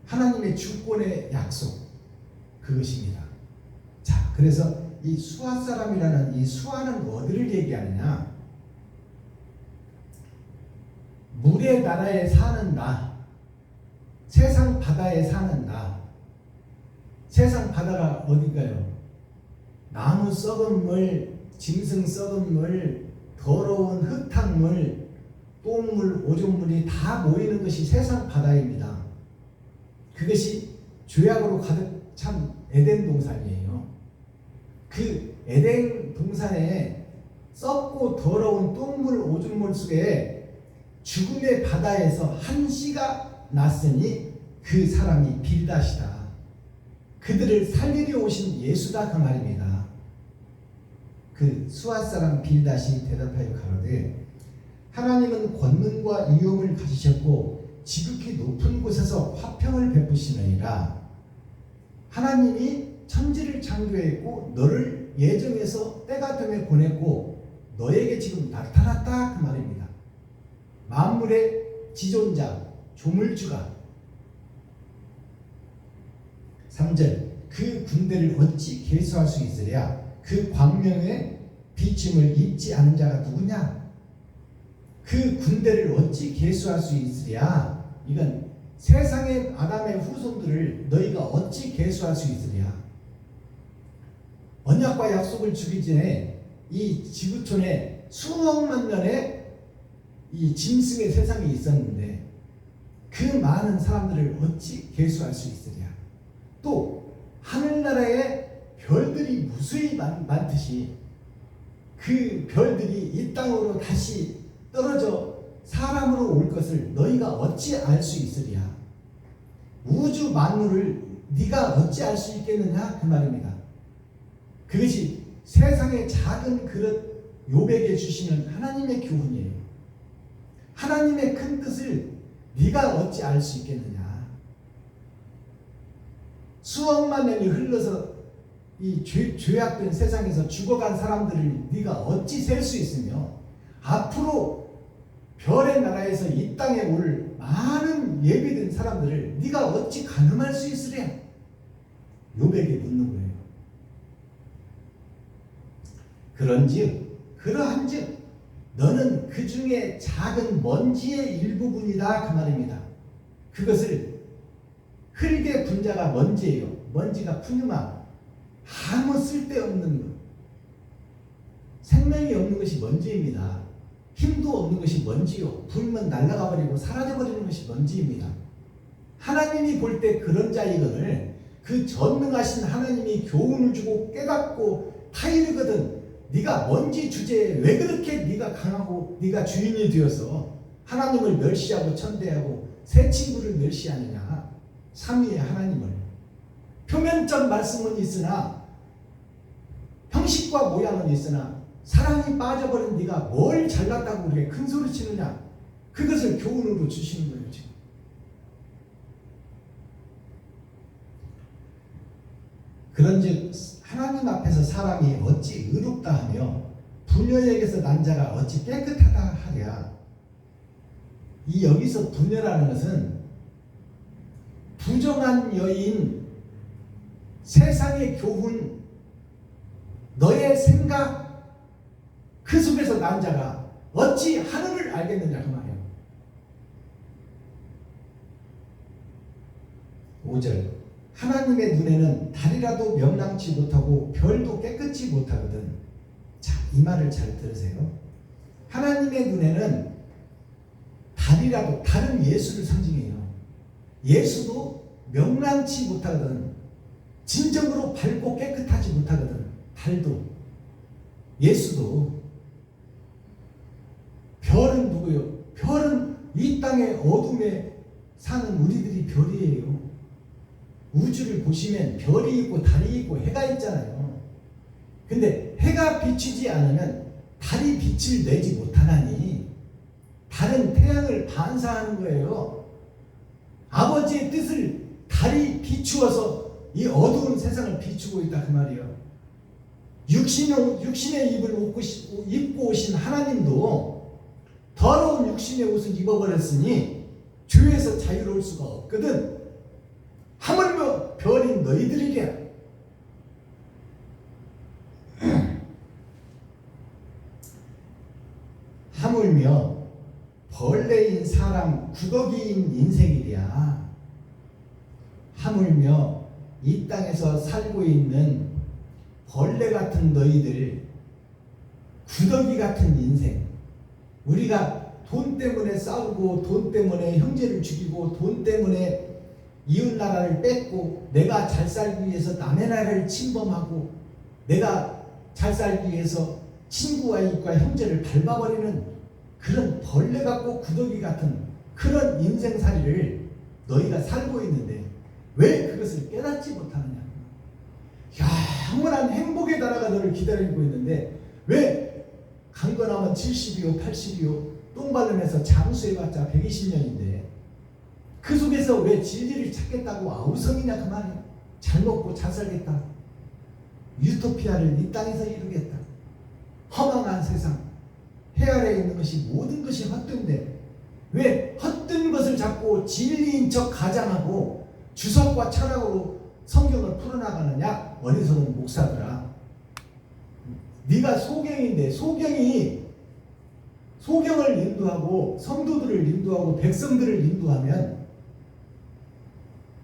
하나님의 주권의 약속, 그것입니다. 자, 그래서 이 수아 사람이라는 이 수아는 어디를 얘기하느냐? 물의 나라에 사는 나, 세상 바다에 사는 나. 세상 바다가 어딘가요? 나무 썩은 물, 짐승 썩은 물, 더러운 흙탕물, 똥물, 오줌물이 다 모이는 것이 세상 바다입니다. 그것이 죄악으로 가득 찬 에덴 동산이에요. 그 에덴 동산에 썩고 더러운 똥물 오줌물 속에 죽음의 바다에서 한 씨가 났으니 그 사람이 빌닷이다. 그들을 살리려 오신 예수다 그 말입니다. 그 수앗 사람 빌닷이 대답하여 가로되 하나님은 권능과 위엄을 가지셨고 지극히 높은 곳에서 화평을 베푸시느니라. 하나님이 천지를 창조했고 너를 예정에서 때가 됨에 보냈고 너에게 지금 나타났다 그 말입니다. 만물의 지존자 조물주가 3절 그 군대를 어찌 계수할 수 있으랴. 그 광명의 비춤을 입지 않은 자가 누구냐. 그 군대를 어찌 계수할 수 있으랴. 이건 세상의 아담의 후손들을 너희가 어찌 계수할 수 있으랴. 언약과 약속을 주기 전에 이 지구촌에 수억만 년의 이 짐승의 세상이 있었는데 그 많은 사람들을 어찌 계수할 수 있으랴. 또 하늘나라에 별들이 무수히 많듯이 그 별들이 이 땅으로 다시 떨어져 사람으로 올 것을 너희가 어찌 알 수 있으랴. 우주 만물을 네가 어찌 알 수 있겠느냐 그 말입니다. 그것이 세상의 작은 그릇 욥에게 주시는 하나님의 교훈이에요. 하나님의 큰 뜻을 네가 어찌 알 수 있겠느냐. 수억만 년이 흘러서 이 죄악된 세상에서 죽어간 사람들을 네가 어찌 셀 수 있으며 앞으로 별의 나라에서 이 땅에 올 많은 예비된 사람들을 네가 어찌 가늠할 수 있으랴. 욥에게 묻는 거예요. 그러한즉 너는 그 중에 작은 먼지의 일부분이다 그 말입니다. 그것을 흙의 분자가 먼지예요. 먼지가 푸념아 아무 쓸데없는 것, 생명이 없는 것이 먼지입니다. 힘도 없는 것이 먼지요. 불면 날아가 버리고 사라져 버리는 것이 먼지입니다. 하나님이 볼 때 그런 자이거늘 그 전능하신 하나님이 교훈을 주고 깨닫고 타이르거든. 네가 먼지 주제에 왜 그렇게 네가 강하고 네가 주인이 되어서 하나님을 멸시하고 천대하고 새 친구를 멸시하느냐. 삼위의 하나님을. 표면적 말씀은 있으나 형식과 모양은 있으나 사랑이 빠져버린 네가 뭘 잘났다고 그렇게 큰소리 치느냐. 그것을 교훈으로 주시는 거예요. 지금. 그런즉 하나님 앞에서 사람이 어찌 의롭다 하며 부녀에게서 난 자가 어찌 깨끗하다 하랴. 이 여기서 부녀라는 것은 부정한 여인, 세상의 교훈, 너의 생각 그 속에서 난 자가 어찌 하늘을 알겠느냐 그 말이에요. 5절 하나님의 눈에는 달이라도 명랑치 못하고 별도 깨끗이 못하거든. 자, 이 말을 잘 들으세요. 하나님의 눈에는 달이라도, 달은 예수를 상징해요. 예수도 명랑치 못하거든. 진정으로 밝고 깨끗하지 못하거든. 달도, 예수도. 별은 누구요? 별은 이 땅의 어둠에 사는 우리들이 별이에요. 우주를 보시면 별이 있고 달이 있고 해가 있잖아요. 근데 해가 비추지 않으면 달이 빛을 내지 못하나니 달은 태양을 반사하는 거예요. 아버지의 뜻을 달이 비추어서 이 어두운 세상을 비추고 있다 그 말이에요. 육신의 입을 입고 오신 하나님도 더러운 육신의 옷을 입어버렸으니 죄에서 자유로울 수가 없거든. 하물며 별인 너희들이랴. 하물며 벌레인 사람 구더기인 인생이랴. 하물며 이 땅에서 살고 있는 벌레 같은 너희들, 구더기 같은 인생. 우리가 돈 때문에 싸우고 돈 때문에 형제를 죽이고 돈 때문에 이웃 나라를 뺏고 내가 잘 살기 위해서 남의 나라를 침범하고 내가 잘 살기 위해서 친구와 이웃과 형제를 밟아버리는 그런 벌레 같고 구더기 같은 그런 인생살이를 너희가 살고 있는데 왜 그것을 깨닫지 못하느냐. 영원한 행복의 나라가 너를 기다리고 있는데 왜 강건하면 70이요 80이요 똥발름에서 장수해봤자 120년인데 그 속에서 왜 진리를 찾겠다고 아우성이냐 그 말이야. 잘 먹고 잘 살겠다. 유토피아를 이 땅에서 이루겠다. 허망한 세상 해 아래에 있는 것이 모든 것이 헛된데 왜 헛된 것을 잡고 진리인 척 가장하고 주석과 철학으로 성경을 풀어나가느냐. 어리석은 목사들아, 네가 소경인데 소경을 인도하고 성도들을 인도하고 백성들을 인도하면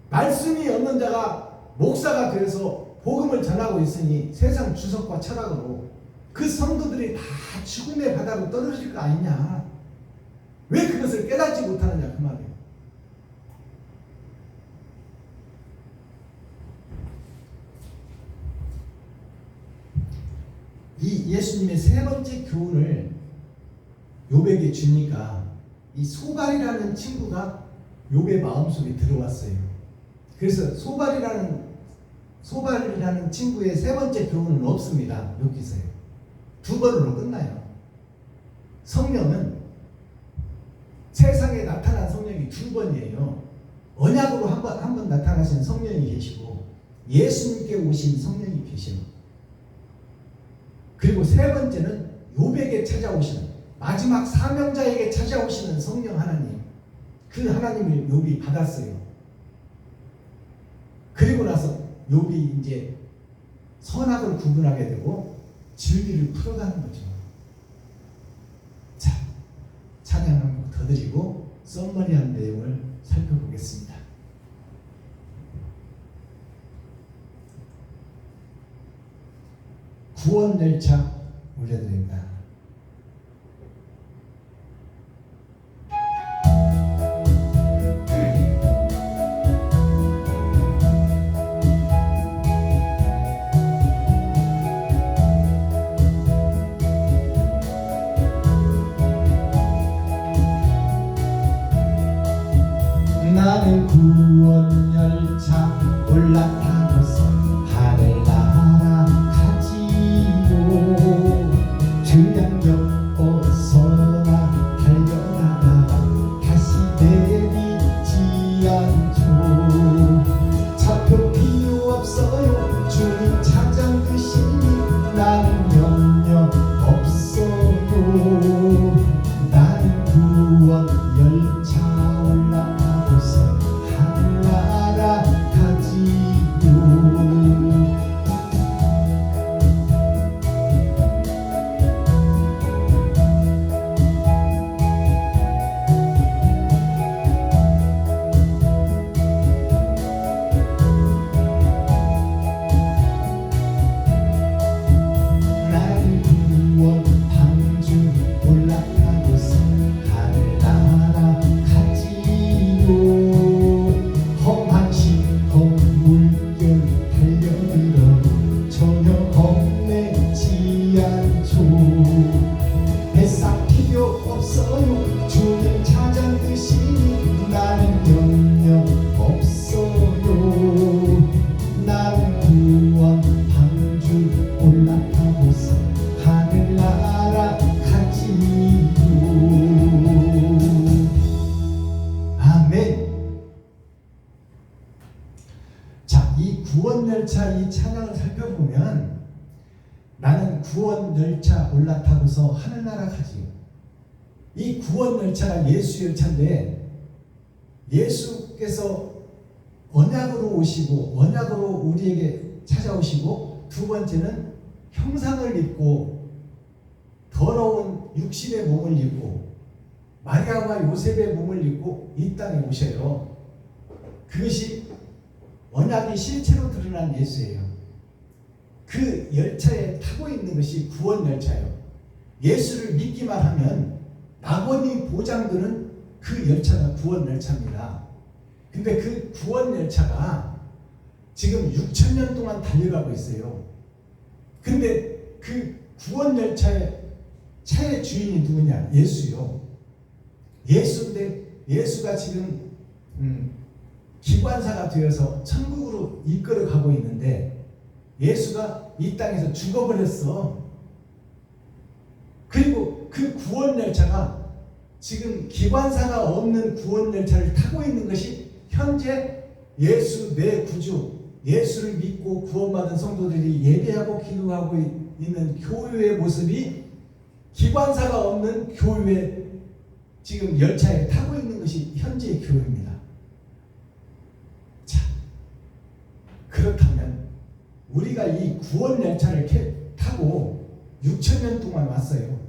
말씀이 없는 자가 목사가 되어서 복음을 전하고 있으니 세상 주석과 철학으로 그 성도들이 다 죽음의 바다로 떨어질 거 아니냐. 왜 그것을 깨닫지 못하느냐 그 말이에요. 이 예수님의 세 번째 교훈을 욥에게 주니까 이 소발이라는 친구가 욥의 마음속에 들어왔어요. 그래서 소발이라는 친구의 세 번째 교훈은 없습니다. 욥기서에 두 번으로 끝나요. 성령은 세상에 나타난 성령이 두 번이에요. 언약으로 한 번 나타나신 성령이 계시고 예수님께 오신 성령이 계시고 그리고 세 번째는 욥에게 찾아오시는 마지막 사명자에게 찾아오시는 성령 하나님, 그 하나님을 욥이 받았어요. 그리고 나서 욥이 이제 선악을 구분하게 되고 진리를 풀어가는 거죠. 자, 찬양 한 곡 더 드리고 썸머리한 내용을 살펴보겠습니다. 구원 열차 올려드립니다. 나는 구원 열차 올라타고서 하늘 날아가지요. 주양역 어서나 달려가다가 다시 내리지 않죠. 차표 필요 없어요. 주님 차장 드시니 나는 염려 없어요. 나는 구원 열차 올라타고서 하늘 날아가지요. 나는 구원 방주 올라타고서 하늘 날아가지요. 험한 시험 물결 달려들어도 전혀 겁내지 않죠. 뱃삭 필요 없어요. 주님 차장 드시니 나는 염려 없어요. 나는 구원 방주 올라타고서 하늘 날아가지요. 아멘. 자, 이 구원 열차 이 찬양을 살펴보면 나는 구원 열차 올라타고서 하늘 날아가지요. 이 구원 열차가 예수 열차인데 예수께서 언약으로 오시고 언약으로 우리에게 찾아오시고 두 번째는 형상을 입고 더러운 육신의 몸을 입고 마리아와 요셉의 몸을 입고 이 땅에 오셔요. 그것이 언약이 실체로 드러난 예수예요. 그 열차에 타고 있는 것이 구원 열차예요. 예수를 믿기만 하면 낙원이 보장되는 그 열차가 구원 열차입니다. 근데 그 구원 열차가 지금 6,000년 동안 달려가고 있어요. 근데 그 구원 열차의 차의 주인이 누구냐? 예수요. 예수인데 예수가 지금 기관사가 되어서 천국으로 이끌어 가고 있는데 예수가 이 땅에서 죽어버렸어. 그리고 그 구원 열차가 지금 기관사가 없는 구원 열차를 타고 있는 것이 현재 예수 내 구주, 예수를 믿고 구원받은 성도들이 예배하고 기도하고 있는 교회의 모습이 기관사가 없는 교회 지금 열차에 타고 있는 것이 현재의 교회입니다. 자, 그렇다면 우리가 이 구원 열차를 타고 6,000년 동안 왔어요.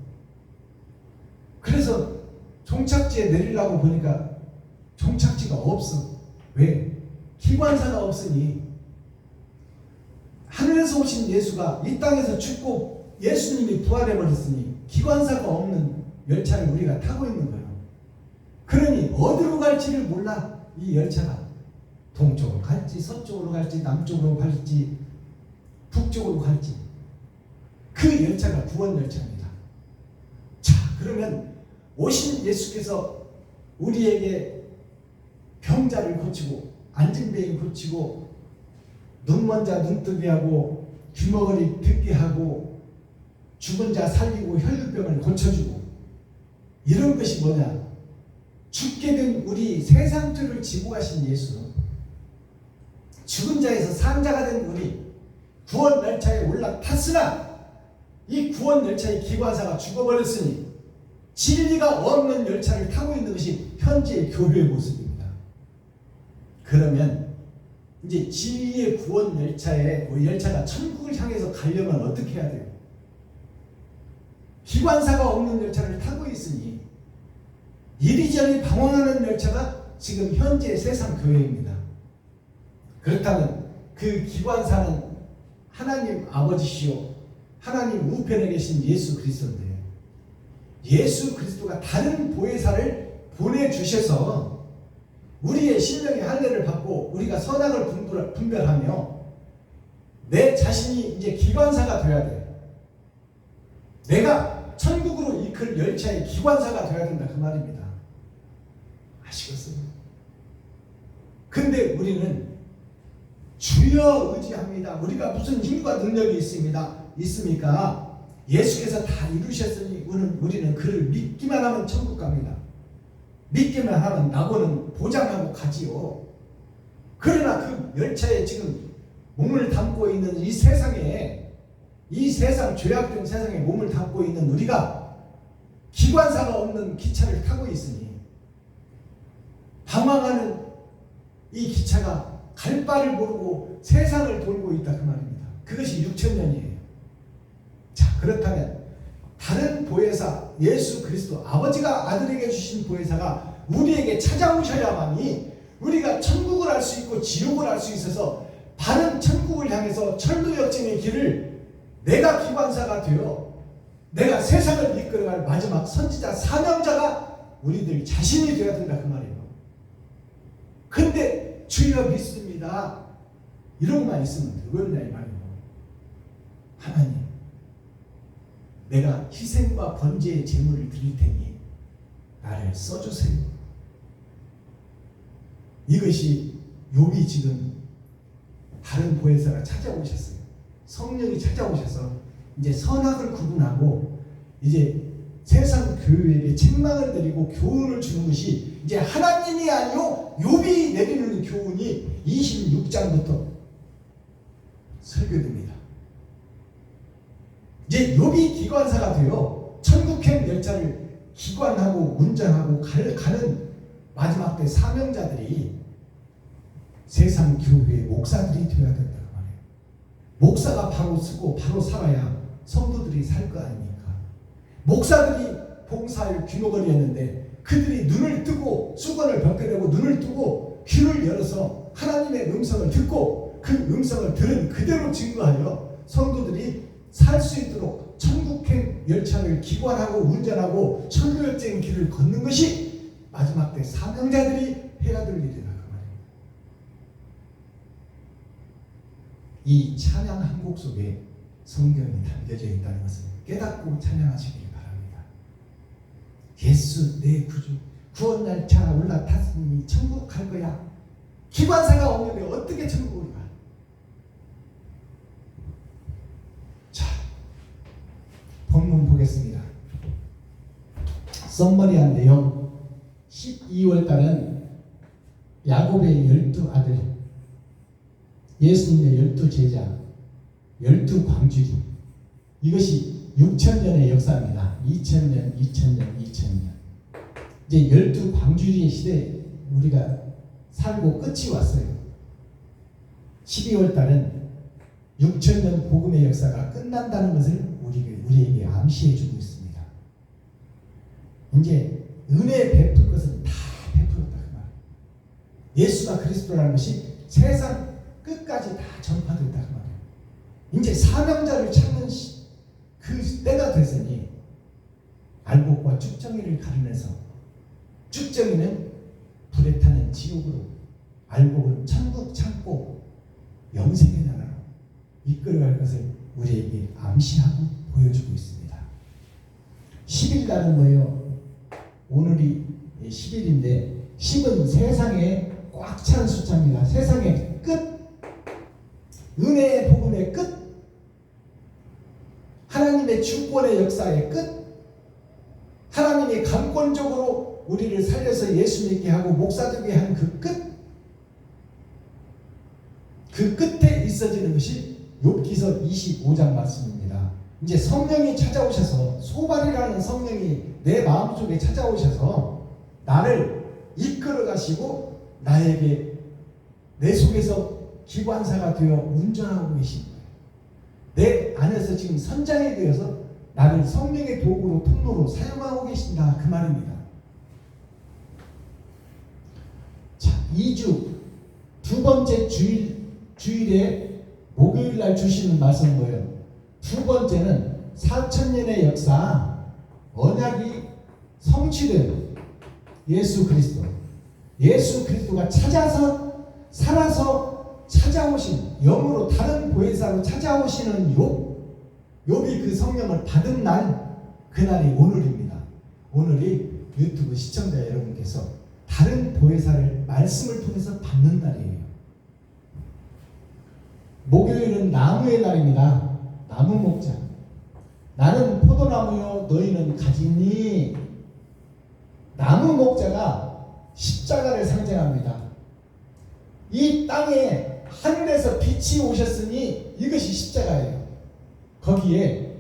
그래서 종착지에 내리려고 보니까 종착지가 없어. 왜? 기관사가 없으니. 하늘에서 오신 예수가 이 땅에서 죽고 예수님이 부활해버렸으니 기관사가 없는 열차를 우리가 타고 있는 거예요. 그러니 어디로 갈지를 몰라. 이 열차가 동쪽으로 갈지 서쪽으로 갈지 남쪽으로 갈지 북쪽으로 갈지. 그 열차가 구원 열차입니다. 자, 그러면 오신 예수께서 우리에게 병자를 고치고 안진뱅이 고치고 눈먼 자 눈뜨게 하고 귀머거리 듣게 하고 죽은 자 살리고 혈류병을 고쳐주고 이런 것이 뭐냐? 죽게 된 우리 세상 죄를 지고 가신 예수, 죽은 자에서 산 자가 된 우리 구원 열차에 올라탔으나 이 구원 열차의 기관사가 죽어버렸으니 진리가 없는 열차를 타고 있는 것이 현재의 교회의 모습입니다. 그러면 이제 진리의 구원 열차가 천국을 향해서 가려면 어떻게 해야 돼요? 기관사가 없는 열차를 타고 있으니 이리저리 방황하는 열차가 지금 현재 세상 교회입니다. 그렇다면 그 기관사는 하나님 아버지시요 하나님 우편에 계신 예수 그리스도인데 예수 그리스도가 다른 보혜사를 보내주셔서 우리의 신령의 할례를 받고 우리가 선악을 분별하며 내 자신이 이제 기관사가 되어야 돼. 내가 천국으로 이끌 열차의 기관사가 되어야 된다 그 말입니다. 아시겠어요? 근데 우리는 주여 의지합니다. 우리가 무슨 힘과 능력이 있습니까? 예수께서 다 이루셨으니 우리는 그를 믿기만 하면 천국 갑니다. 믿기만 하면 낙원은 보장하고 가지요. 그러나 그 열차에 지금 몸을 담고 있는 이 세상에 이 세상 죄악된 세상에 몸을 담고 있는 우리가 기관사가 없는 기차를 타고 있으니 방황하는 이 기차가 갈 바를 모르고 세상을 돌고 있다 그 말입니다. 그것이 6,000년이에요. 자, 그렇다면 다른 보혜사 예수 그리스도 아버지가 아들에게 주신 보혜사가 우리에게 찾아오셔야만이 우리가 천국을 알 수 있고 지옥을 알 수 있어서 바른 천국을 향해서 천도역정의 길을 내가 기관사가 되어 내가 세상을 이끌어갈 마지막 선지자 사명자가 우리들 자신이 되어야 된다 그 말이에요. 근데 주여 믿습니다 이런것만 있으면 되겠냐 이 말이에요. 하나님 내가 희생과 번제의 제물을 드릴 테니 나를 써주세요. 이것이 욥이 지금 다른 보혜사가 찾아오셨어요. 성령이 찾아오셔서 이제 선악을 구분하고 이제 세상 교회에게 책망을 드리고 교훈을 주는 것이 이제 하나님이 아니요 욥이 내리는 교훈이 26장부터 설교됩니다. 이제 욥이 기관사가 되어 천국행 열차를 기관하고 운전하고 가는 마지막 때 사명자들이 세상 교회의 목사들이 되어야 된다 그 말이에요. 목사가 바로 쓰고 바로 살아야 성도들이 살 거 아닙니까? 목사들이 봉사할 귀머거리 했는데 그들이 눈을 뜨고 수건을 벗겨내고 눈을 뜨고 귀를 열어서 하나님의 음성을 듣고 그 음성을 들은 그대로 증거하여 성도들이 살 수 있도록 천국행 열차를 기관하고 운전하고 천도역적인 길을 걷는 것이 마지막 때 사명자들이 해야 될 일이다 그 말이에요. 이 찬양 한 곡 속에 성경이 담겨져 있다는 것을 깨닫고 찬양하시길 바랍니다. 예수 내 구주, 구원 날짜 올라탔으니 천국 갈 거야. 기관사가 없는데 어떻게 천국을 가? 자, 본문 보겠습니다. 썸머리한 내용. 12월 달은 야곱의 12아들, 예수님의 12제자, 12광주리. 이것이 6,000년의 역사입니다. 2000년. 이제 12광주리의 시대에 우리가 살고 끝이 왔어요. 12월 달은 6,000년 복음의 역사가 끝난다는 것을 우리에게 암시해 주고 있습니다. 이제 은혜 베풀 것은 다 베풀었다 그 말. 예수가 그리스도라는 것이 세상 끝까지 다 전파됐다 그 말이에요. 이제 사명자를 찾는 그 때가 됐으니 알곡과 쭉정이를 가르면서 쭉정이는 불에 타는 지옥으로, 알곡은 천국 찾고 영생의 나라로 이끌어갈 것을 우리에게 암시하고 보여주고 있습니다. 10일 날은 뭐예요? 오늘이 10일인데 10은 세상에 꽉 찬 숫자입니다. 세상의 끝, 은혜의 복음의 끝, 하나님의 주권의 역사의 끝, 하나님이 강권적으로 우리를 살려서 예수 믿게 하고 목사 되게 한 그 끝, 그 끝에 있어지는 것이 욥기서 25장 말씀입니다. 이제 성령이 찾아오셔서, 소발이라는 성령이 내 마음속에 찾아오셔서 나를 이끌어 가시고 나에게 내 속에서 기관사가 되어 운전하고 계신 거예요. 내 안에서 지금 선장이 되어서 나를 성령의 도구로, 통로로 사용하고 계신다 그 말입니다. 자, 2주 두 번째 주일에 목요일 날 주시는 말씀은 뭐예요? 두 번째는 4,000년의 역사, 언약이 성취된 예수 그리스도, 예수 그리스도가 찾아서 살아서 찾아오신, 영으로 다른 보혜사로 찾아오시는 욥이 그 성령을 받은 날, 그날이 오늘입니다. 오늘이 유튜브 시청자 여러분께서 다른 보혜사를 말씀을 통해서 받는 날이에요. 목요일은 나무의 날입니다. 나무 목자. 나는 포도나무요 너희는 가지니. 나무 목자가 십자가를 상징합니다. 이 땅에 하늘에서 빛이 오셨으니 이것이 십자가예요. 거기에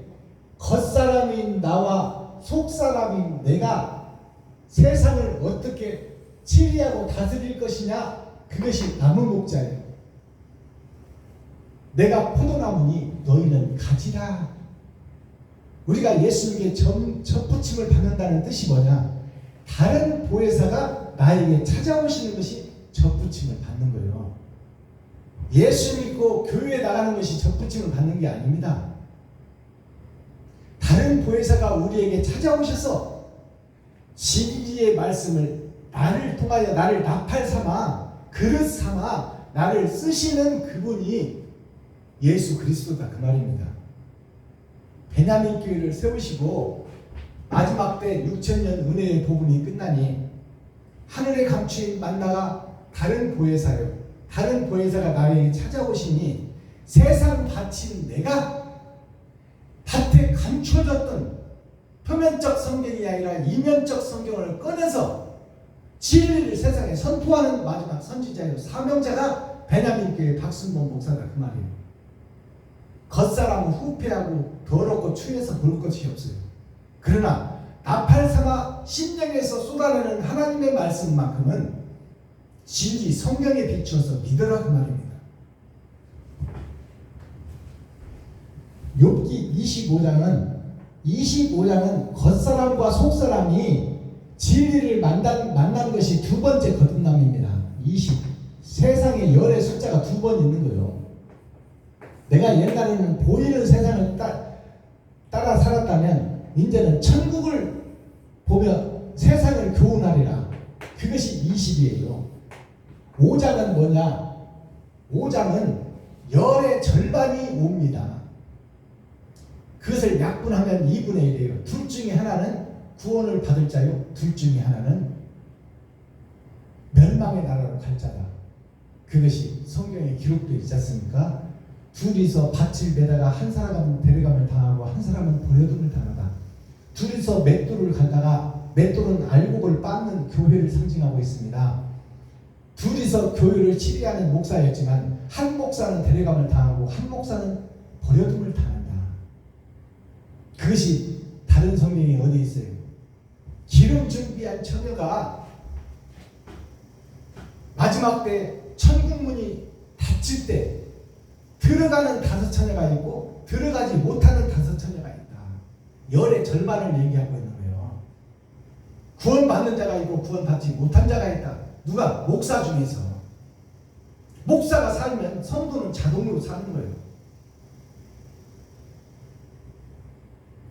겉사람인 나와 속사람인 내가 세상을 어떻게 치리하고 다스릴 것이냐, 그것이 나무 목자예요. 내가 포도나무니 너희는 가지라. 우리가 예수님께 접붙임을 받는다는 뜻이 뭐냐? 다른 보혜사가 나에게 찾아오시는 것이 접붙임을 받는 거예요. 예수 믿고 교회에 나가는 것이 접붙임을 받는 게 아닙니다. 다른 보혜사가 우리에게 찾아오셔서 진리의 말씀을 나를 통하여 나를 나팔 삼아, 그릇 삼아 나를 쓰시는 그분이 예수 그리스도다 그 말입니다. 베냐민 교회를 세우시고 마지막 때 6,000년 은혜의 복음이 끝나니 하늘에 감추인 만나가 다른 보혜사요, 다른 보혜사가 나에게 찾아오시니 세상 밭인 내가 밭에 감춰졌던 표면적 성경이 아니라 이면적 성경을 꺼내서 진리를 세상에 선포하는 마지막 선지자요, 사명자가 베냐민 교회 박순봉 목사다 그 말이에요. 겉사람은 후패하고 더럽고 추해서 볼 것이 없어요. 그러나 나팔삼아 심령에서 쏟아내는 하나님의 말씀만큼은 진리 성경에 비추어서 믿으라 그 말입니다. 욥기 25장은 겉사람과 속사람이 진리를 만난 것이 두 번째 거듭남입니다. 20. 세상에 열의 숫자가 두 번 있는 거예요. 내가 옛날에는 보이는 세상을 따라 살았다면 이제는 천국을 보며 세상을 교훈하리라. 그것이 20이에요. 5장은 뭐냐? 5장은 열의 절반이 옵니다. 그것을 약분하면 2분의 1이에요. 둘 중에 하나는 구원을 받을 자요, 둘 중에 하나는 멸망의 나라로 갈 자다. 그것이 성경에 기록되어 있지 않습니까? 둘이서 밭을 매다가 한 사람은 데려감을 당하고 한 사람은 버려둠을 당하다. 둘이서 맷돌을 갈다가 맷돌은 알곡을 빻는 교회를 상징하고 있습니다. 둘이서 교회를 치리하는 목사였지만 한 목사는 데려감을 당하고 한 목사는 버려둠을 당한다. 그것이 다른 성경에 어디 있어요? 기름 준비한 처녀가 마지막 때 천국문이 닫힐 때 들어가는 5처녀가 있고 들어가지 못하는 5처녀가 있다. 열의 절반을 얘기하고 있는 거예요. 구원받는 자가 있고 구원받지 못한 자가 있다. 누가? 목사 중에서. 목사가 살면 성도는 자동으로 사는 거예요.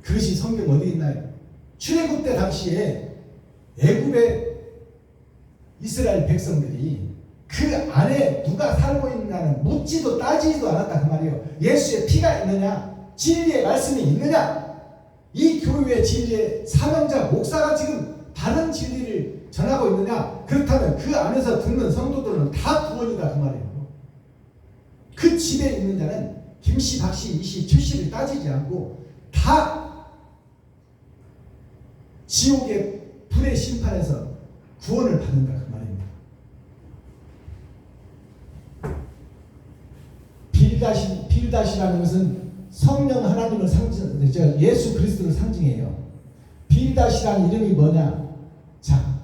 그것이 성경 어디 있나요? 출애굽 때 당시에 애굽의 이스라엘 백성들이 그 안에 누가 살고 있느냐는 묻지도 따지지도 않았다 그 말이에요. 예수의 피가 있느냐, 진리의 말씀이 있느냐, 이 교회의 진리의 사명자 목사가 지금 바른 진리를 전하고 있느냐, 그렇다면 그 안에서 듣는 성도들은 다 구원이다 그 말이에요. 그 집에 있는 자는 김씨, 박씨, 이씨, 최씨를 따지지 않고 다 지옥의 불의 심판에서 구원을 받는다 그 말입니다. 빌닷이라는 것은 성령 하나님을 예수 그리스도를 상징해요. 빌닷이라는 이름이 뭐냐? 자,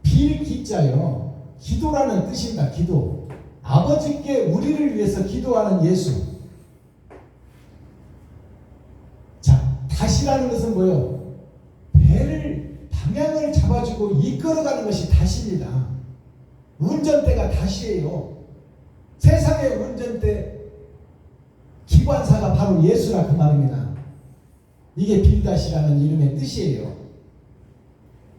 빌기자요. 기도라는 뜻입니다. 기도. 아버지께 우리를 위해서 기도하는 예수. 자, 다시라는 것은 뭐예요? 배를 방향을 잡아주고 이끌어가는 것이 다시입니다. 운전대가 다시예요. 세상의 운전대 기관사가 바로 예수라 그 말입니다. 이게 빌닷이라는 이름의 뜻이에요.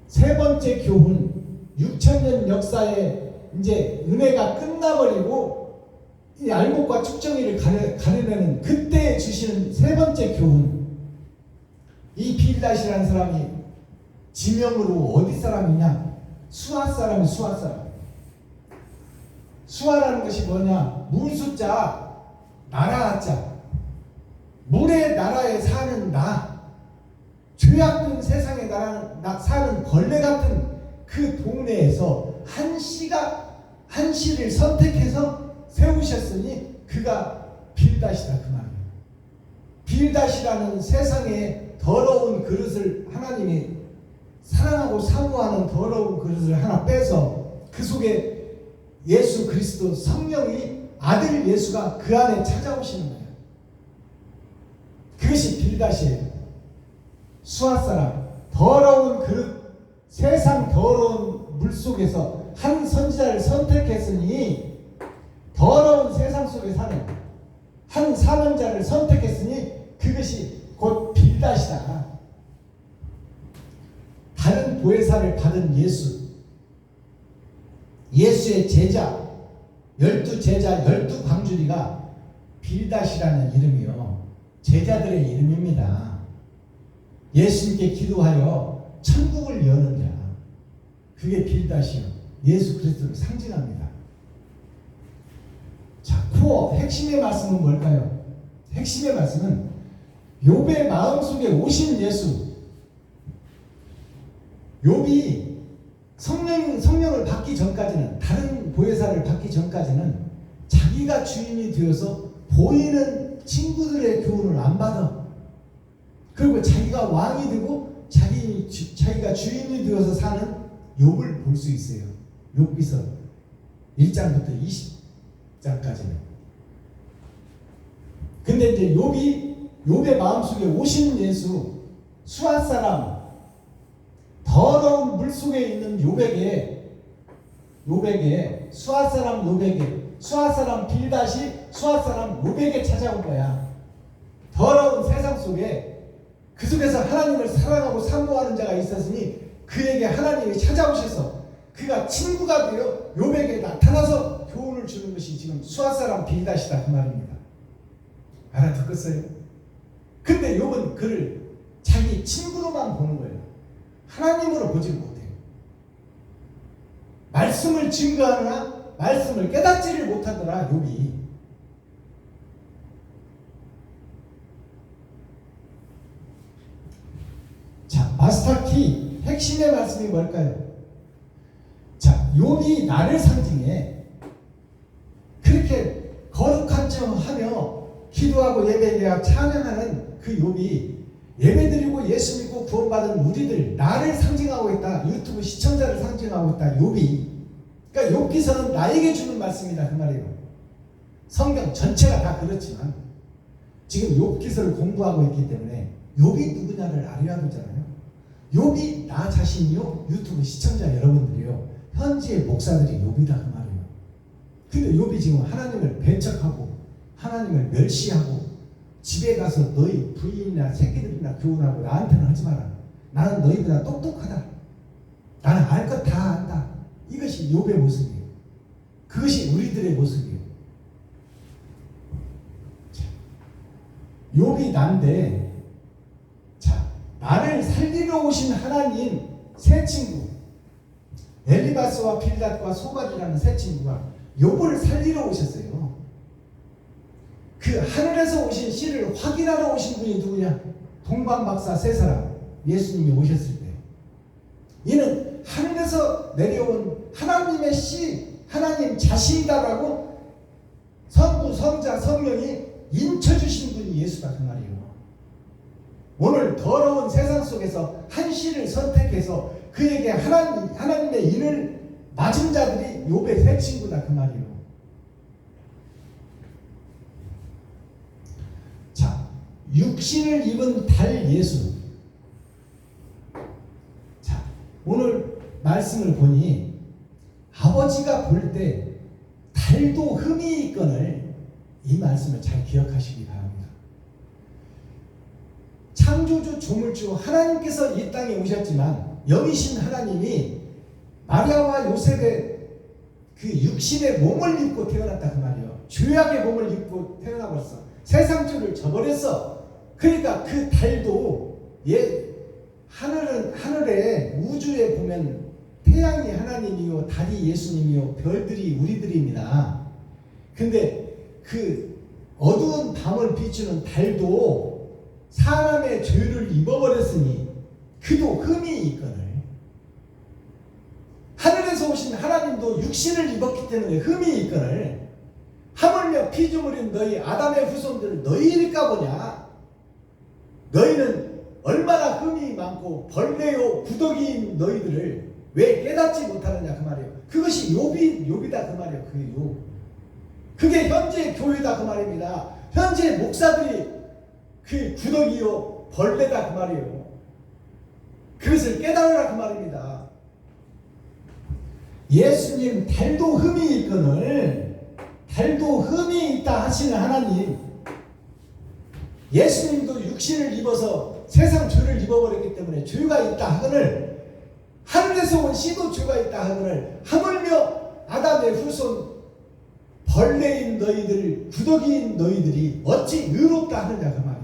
세 번째 교훈, 6,000년 역사에 이제 은혜가 끝나버리고 이 알곡과 축정이를 가려내는 그때 주시는 세 번째 교훈. 이 빌닷이라는 사람이 지명으로 어디 사람이냐? 수아 사람이 수아 사람. 수아라는 것이 뭐냐? 물수자, 나라자. 물의 나라에 사는 나, 죄악된 세상에 사는 벌레 같은 그 동네에서 한 씨를 선택해서 세우셨으니 그가 빌닷이다 그 말이에요. 빌닷이라는 세상의 더러운 그릇을 하나님이 사랑하고 사모하는 더러운 그릇을 하나 빼서 그 속에 예수 그리스도 성령이 아들 예수가 그 안에 찾아오시는 거예요. 그것이 빌닷이에요. 수아 사람, 더러운 그릇, 세상 더러운 물 속에서 한 선지자를 선택했으니, 더러운 세상 속에 사는 한 사명자를 선택했으니 그것이 곧 빌닷이다. 다른 보혜사를 받은 예수의 제자, 12제자, 12광주리가 빌닷이라는 이름이요, 제자들의 이름입니다. 예수님께 기도하여 천국을 여는 자, 그게 빌닷이요, 예수 그리스도를 상징합니다. 자, 코어 핵심의 말씀은 뭘까요? 핵심의 말씀은 욥의 마음속에 오신 예수. 욥이 성령을 받기 전까지는, 다른 보혜사를 받기 전까지는 자기가 주인이 되어서 보이는 친구들의 교훈을 안 받아. 그리고 자기가 왕이 되고 자기가 주인이 되어서 사는 욥을 볼 수 있어요. 욥기서 1장부터 20장까지는. 근데 이제 욥의 마음속에 오시는 예수, 수아 사람, 더러운 물 속에 있는 욥에게 수아 사람 욥에게, 수아 사람 빌닷이 수아 사람 욥에게 찾아온 거야. 더러운 세상 속에, 그 속에서 하나님을 사랑하고 사모하는 자가 있었으니 그에게 하나님이 찾아오셔서 그 그가 친구가 되어 욥에게 나타나서 교훈을 주는 것이 지금 수아 사람 빌닷이다 그 말입니다. 알아듣겠어요? 근데 욥은 그를 자기 친구로만 보는 거예요. 하나님으로 보지 못해요. 말씀을 증거하느라 말씀을 깨닫지를 못하더라 욥이. 자, 마스터키 핵심의 말씀이 뭘까요? 자, 욥이 나를 상징해 그렇게 거룩한 척 하며 기도하고 예배하고 찬양하는 그 욥이 예배드리고 예수 믿고 구원받은 우리들, 나를 상징하고 있다. 유튜브 시청자를 상징하고 있다. 욥이. 그러니까 욥기서는 나에게 주는 말씀이다 그 말이에요. 성경 전체가 다 그렇지만 지금 욥기서를 공부하고 있기 때문에 욥이 누구냐를 알아야 되잖아요. 욥이 나 자신이요, 유튜브 시청자 여러분들이요, 현지의 목사들이 욥이다 그 말이에요. 근데 욥이 지금 하나님을 배척하고 하나님을 멸시하고 집에 가서 너희 부인이나 새끼들이나 교훈하고 나한테는 하지 마라. 나는 너희보다 똑똑하다. 나는 알 것 다 안다. 이것이 욥의 모습이에요. 그것이 우리들의 모습이에요. 자, 욥이 난데, 자, 나를 살리러 오신 하나님 세 친구, 엘리바스와 빌닷과 소박이라는 세 친구가 욥을 살리러 오셨어요. 그 하늘에서 오신 씨를 확인하러 오신 분이 누구냐? 동방박사 세 사람, 예수님이 오셨을 때 이는 하늘에서 내려온 하나님의 씨, 하나님 자신이다라고 성부, 성자, 성령이 인쳐주신 분이 예수다 그 말이에요. 오늘 더러운 세상 속에서 한 씨를 선택해서 그에게 하나님의 인을 맞은 자들이 욥의 세 친구다 그 말이에요. 자, 육신을 입은 달 예수. 자, 오늘 말씀을 보니 아버지가 볼 때 달도 흠이 있거늘 이 말씀을 잘 기억하시기 바랍니다. 창조주 조물주 하나님께서 이 땅에 오셨지만 영이신 하나님이 마리아와 요셉의 그 육신의 몸을 입고 태어났다 그 말이에요. 죄악의 몸을 입고 태어나버렸어. 세상주를 저버렸어. 그러니까 그 달도 하늘에 우주에 보면 태양이 하나님이요 달이 예수님이요 별들이 우리들입니다. 근데 그 어두운 밤을 비추는 달도 사람의 죄를 입어버렸으니 그도 흠이 있거늘. 하늘에서 오신 하나님도 육신을 입었기 때문에 흠이 있거늘. 하물며 피조물인 너희 아담의 후손들 너희일까 보냐. 너희는 얼마나 흠이 많고 벌레요 구더기인 너희들을 왜 깨닫지 못하느냐 그 말이에요. 그것이 욥이다 그 말이에요. 그게 욥. 그게 현재 교회다 그 말입니다. 현재 목사들이 그 구더기요 벌레다 그 말이에요. 그것을 깨달으라 그 말입니다. 예수님 달도 흠이 있거늘 달도 흠이 있다 하시는 하나님, 예수님도 육신을 입어서 세상 죄를 입어버렸기 때문에 죄가 있다 하거늘 하늘에서 온 씨도 죄가 있다 하거늘 하물며 아담의 후손 벌레인 너희들 구더기인 너희들이 어찌 의롭다 하느냐 그 말이에요.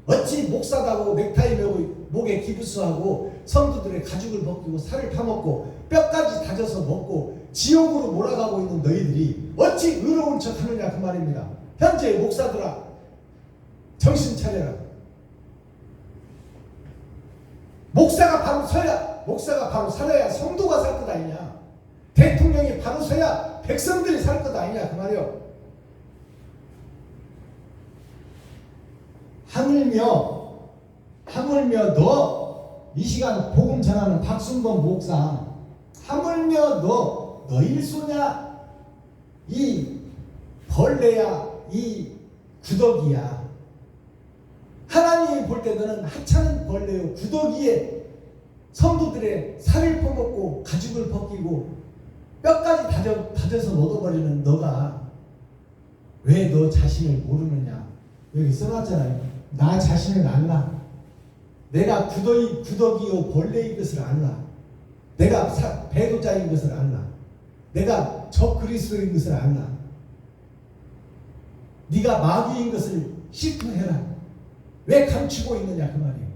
어찌 목사다고 넥타이 메고 목에 기부스하고 성도들의 가죽을 벗기고 살을 파먹고 뼈까지 다져서 먹고 지옥으로 몰아가고 있는 너희들이 어찌 의로운 척 하느냐 그 말입니다. 현재 목사들아 정신 차려라. 목사가 바로 살아야 성도가 살 것 아니냐. 대통령이 바로 서야 백성들이 살 것 아니냐 그 말이요. 하물며 너 이 시간 복음 전하는 박순범 목사, 하물며 너 일소냐? 이 벌레야, 이 구더기야. 하나님이 볼 때 너는 하찮은 벌레요 구더기에 성도들의 살을 퍼먹고 가죽을 벗기고 뼈까지 다져서 먹어버리는 너가 왜 너 자신을 모르느냐. 여기 써놨잖아요. 나 자신을 알라. 내가 구더기요 벌레인 것을 알라. 내가 배도자인 것을 알라. 내가 적 그리스도인 것을 알라. 네가 마귀인 것을 실토해라. 왜 감추고 있느냐 그 말이에요.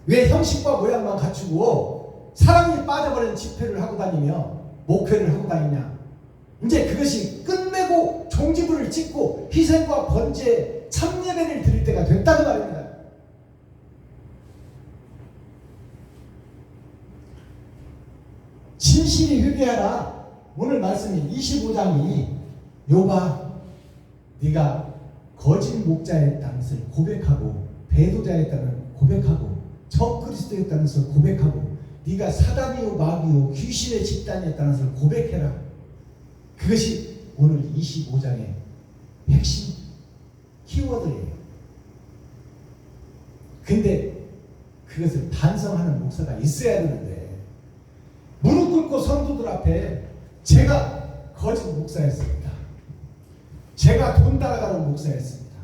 왜 형식과 모양만 갖추고 사랑이 빠져버린 집회를 하고 다니며 목회를 하고 다니냐. 이제 그것이 끝내고 종지부를 찍고 희생과 번제 참예배를 드릴 때가 됐다는 말입니다. 진실이 회개하라. 오늘 말씀이 25장이 요봐 네가 거짓 목자였다는 것을 고백하고 배도자였다는 고백하고 적 그리스도였다는 것을 고백하고 네가 사단이요 마귀요 귀신의 집단이었다는 것을 고백해라. 그것이 오늘 25장의 핵심 키워드예요. 근데 그것을 반성하는 목사가 있어야 되는데 무릎 꿇고 성도들 앞에 제가 거짓 목사였습니다. 제가 돈 따라가는 목사였습니다.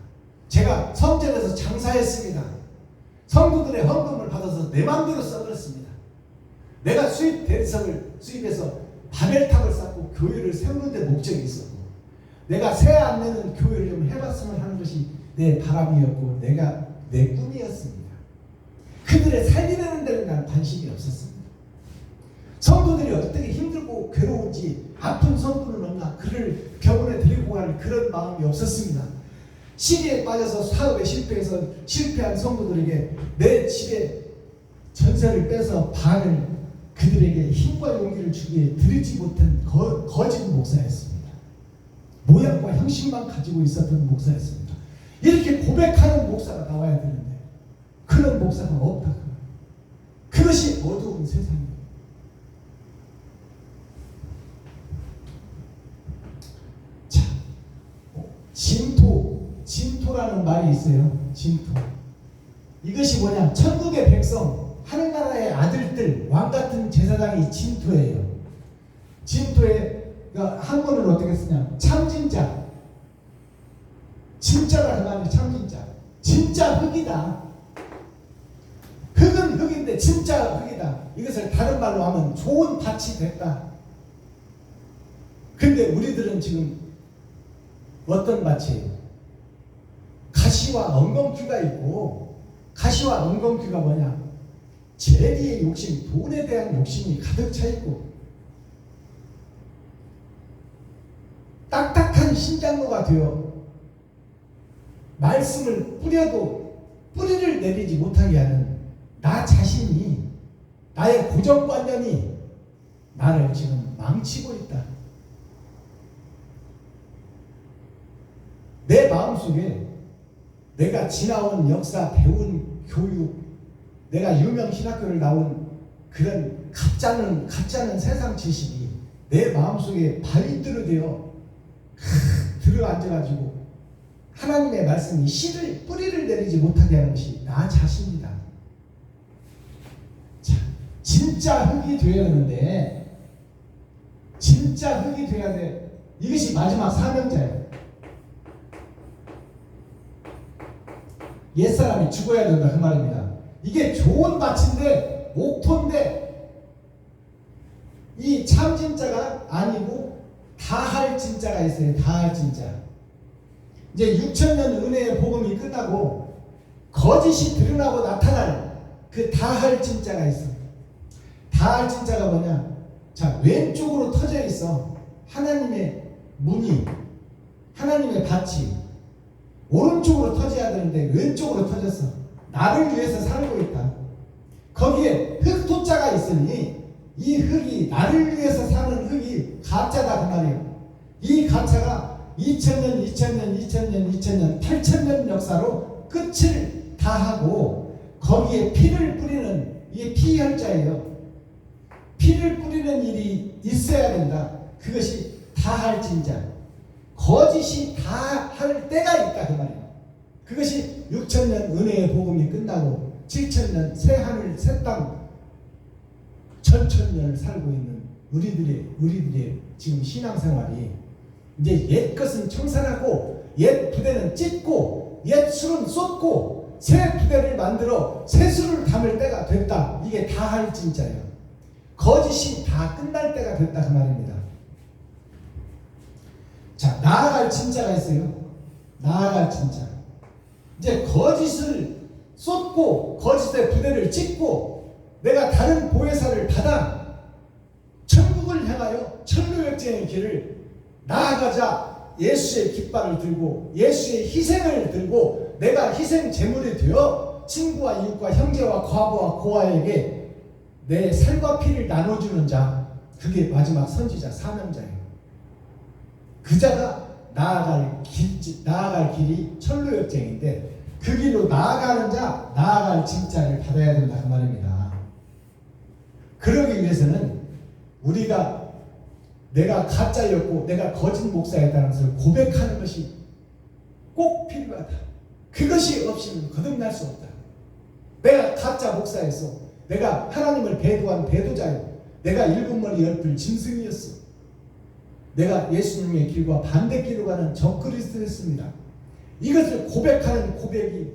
제가 성전에서 장사했습니다. 성도들의 헌금을 받아서 내 마음대로 써버렸습니다. 내가 수입 대리석을 수입해서 바벨탑을 쌓고 교회를 세우는 데 목적이 있었고 내가 세 안 내는 교회를 좀 해봤으면 하는 것이 내 바람이었고 내가 내 꿈이었습니다. 그들의 살리려는 데는 난 관심이 없었습니다. 성도들이 어떻게 힘들고 괴로운지 아픈 성도는 없나 그를 병원에 데리고 갈 그런 마음이 없었습니다. 시기에 빠져서 사업에 실패해서 실패한 성도들에게 내 집에 전세를 빼서 반을 그들에게 힘과 용기를 주기에 드리지 못한 거짓 목사였습니다. 모양과 형식만 가지고 있었던 목사였습니다. 이렇게 고백하는 목사가 나와야 되는데 그런 목사가 없다. 그것이 어두운 세상입니다. 자, 진토라는 말이 있어요. 진토. 이것이 뭐냐? 천국의 백성 하늘나라의 아들들 왕같은 제사장이 진토예요. 진토의 한문을 어떻게 쓰냐? 참진자. 진짜가 그 말이 참진자. 진짜 흙이다. 흙은 흙인데 진짜 흙이다. 이것을 다른 말로 하면 좋은 밭이 됐다. 근데 우리들은 지금 어떤 밭이에요? 가시와 엉겅퀴가 있고 가시와 엉겅퀴가 뭐냐? 재리의 욕심, 돈에 대한 욕심이 가득 차 있고 딱딱한 신장로가 되어 말씀을 뿌려도 뿌리를 내리지 못하게 하는 나 자신이 나의 고정관념이 나를 지금 망치고 있다. 내 마음속에 내가 지나온 역사, 배운 교육, 내가 유명 신학교를 나온 그런 가짜는 세상 지식이 내 마음속에 바위들어 되어 들어앉아가지고 하나님의 말씀이 뿌리를 내리지 못하게 하는 것이 나 자신이다. 자, 진짜 흙이 되어야 하는데 진짜 흙이 되어야 돼. 이것이 마지막 사명자예요. 옛사람이 죽어야 된다 그 말입니다. 이게 좋은 밭인데 옥토인데 이 참진짜가 아니고 다할 진짜가 있어요. 다할 진짜. 이제 6,000년 은혜의 복음이 끝나고 거짓이 드러나고 나타날 그 다할 진짜가 있어. 다할 진짜가 뭐냐? 자, 왼쪽으로 터져 있어. 하나님의 문이, 하나님의 밭이 오른쪽으로 터져야 되는데 왼쪽으로 터졌어. 나를 위해서 살고 있다. 거기에 흙토자가 있으니 이 흙이 나를 위해서 사는 흙이 가짜다 그 말이에요. 이 가짜가 2000년, 8000년 역사로 끝을 다하고 거기에 피를 뿌리는 이게 피혈자예요. 피를 뿌리는 일이 있어야 된다. 그것이 다할 진자. 거짓이 다 할 때가 있다 그 말이에요. 그것이 6,000년 은혜의 복음이 끝나고 7,000년 새 하늘 새 땅 1,000년을 살고 있는 우리들의 지금 신앙생활이 이제 옛 것은 청산하고 옛 부대는 찢고 옛 술은 쏟고 새 부대를 만들어 새수를 담을 때가 됐다. 이게 다 할 진짜예요. 거짓이 다 끝날 때가 됐다 그 말입니다. 자, 나아갈 진짜가 있어요. 나아갈 진짜. 이제 거짓을 쏟고 거짓의 부대를 찍고 내가 다른 보혜사를 받아 천국을 향하여 천루역쟁의 길을 나아가자. 예수의 깃발을 들고 예수의 희생을 들고 내가 희생 제물이 되어 친구와 이웃과 형제와 과부와 고아에게 내 살과 피를 나눠주는 자, 그게 마지막 선지자 사명자예요. 그 자가 나아갈 길이 천루역쟁인데 그 길로 나아가는 자, 나아갈 진짜를 받아야 된다 그 말입니다. 그러기 위해서는 우리가 내가 가짜였고 내가 거짓 목사였다는 것을 고백하는 것이 꼭 필요하다. 그것이 없이는 거듭날 수 없다. 내가 가짜 목사였어. 내가 하나님을 배도한 배도자였고 내가 일곱 머리 열풀 짐승이었어. 내가 예수님의 길과 반대길로 가는 적그리스도였습니다. 이것을 고백하는 고백이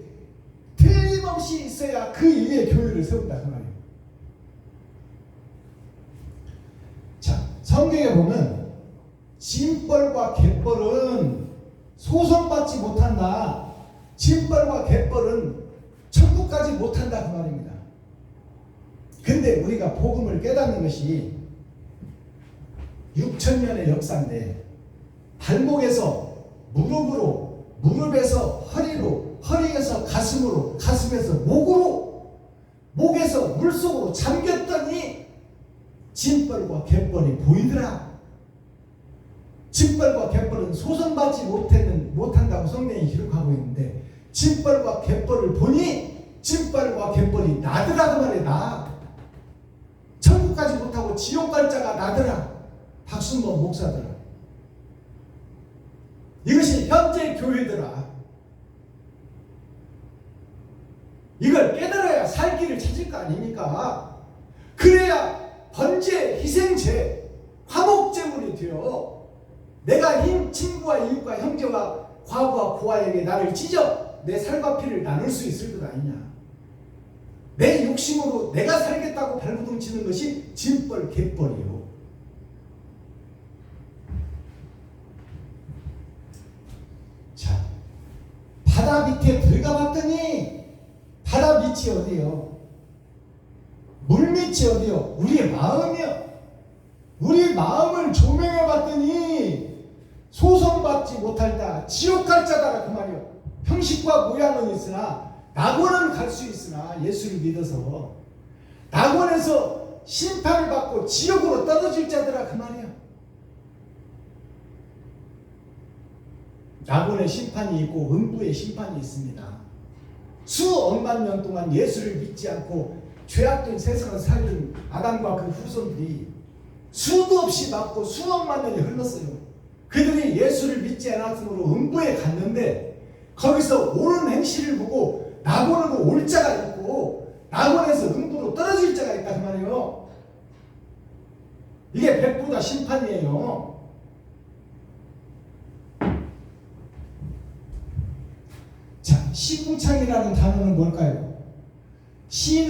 틀림없이 있어야 그 위에 교회를 세운다 그 말이에요. 자, 성경에 보면 짐벌과 갯벌은 소송받지 못한다. 짐벌과 갯벌은 천국까지 못한다 그 말입니다. 근데 우리가 복음을 깨닫는 것이 6,000년의 역사인데 발목에서 무릎으로, 무릎에서 허리로, 허리에서 가슴으로, 가슴에서 목으로, 목에서 물속으로 잠겼더니 짐벌과 갯벌이 보이더라. 짐벌과 갯벌은 소송받지 못한다고 성경이 기록하고 있는데 짐벌과 갯벌을 보니 짐벌과 갯벌이 나더라 그 말이야. 나 천국까지 못하고 지옥 갈 자가 나더라. 박순범 목사더라. 이것이 현재 교회더라. 이걸 깨달아야 살 길을 찾을 거 아닙니까? 그래야 번제, 희생제, 화목제물이 되어 내가 친구와 이웃과 형제와 과부와 고아에게 나를 찢어 내 살과 피를 나눌 수 있을 것 아니냐. 내 욕심으로 내가 살겠다고 발버둥 치는 것이 짐벌, 갯벌이요. 자, 바다 밑에 들어가봤더니 바다 밑이 어디요? 물 밑이 어디요? 우리의 마음이요. 우리 마음을 조명해봤더니 소송받지 못할다, 지옥 갈 자다라 그 말이요. 형식과 모양은 있으나 낙원은 갈 수 있으나 예수를 믿어서 낙원에서 심판을 받고 지옥으로 떨어질 자들아 그 말이야. 낙원의 심판이 있고 음부의 심판이 있습니다. 수억만 년 동안 예수를 믿지 않고 죄악된 세상을 살던 아담과 그 후손들이 수도 없이 맞고 수억만 년이 흘렀어요. 그들이 예수를 믿지 않았으므로 음부에 갔는데 거기서 옳은 행실을 보고 낙원으로 올 자가 있고 낙원에서 음부로 떨어질 자가 있다 그 말이에요. 이게 백보자 심판이에요. 자, 시궁창이라는 단어는 뭘까요? 시인은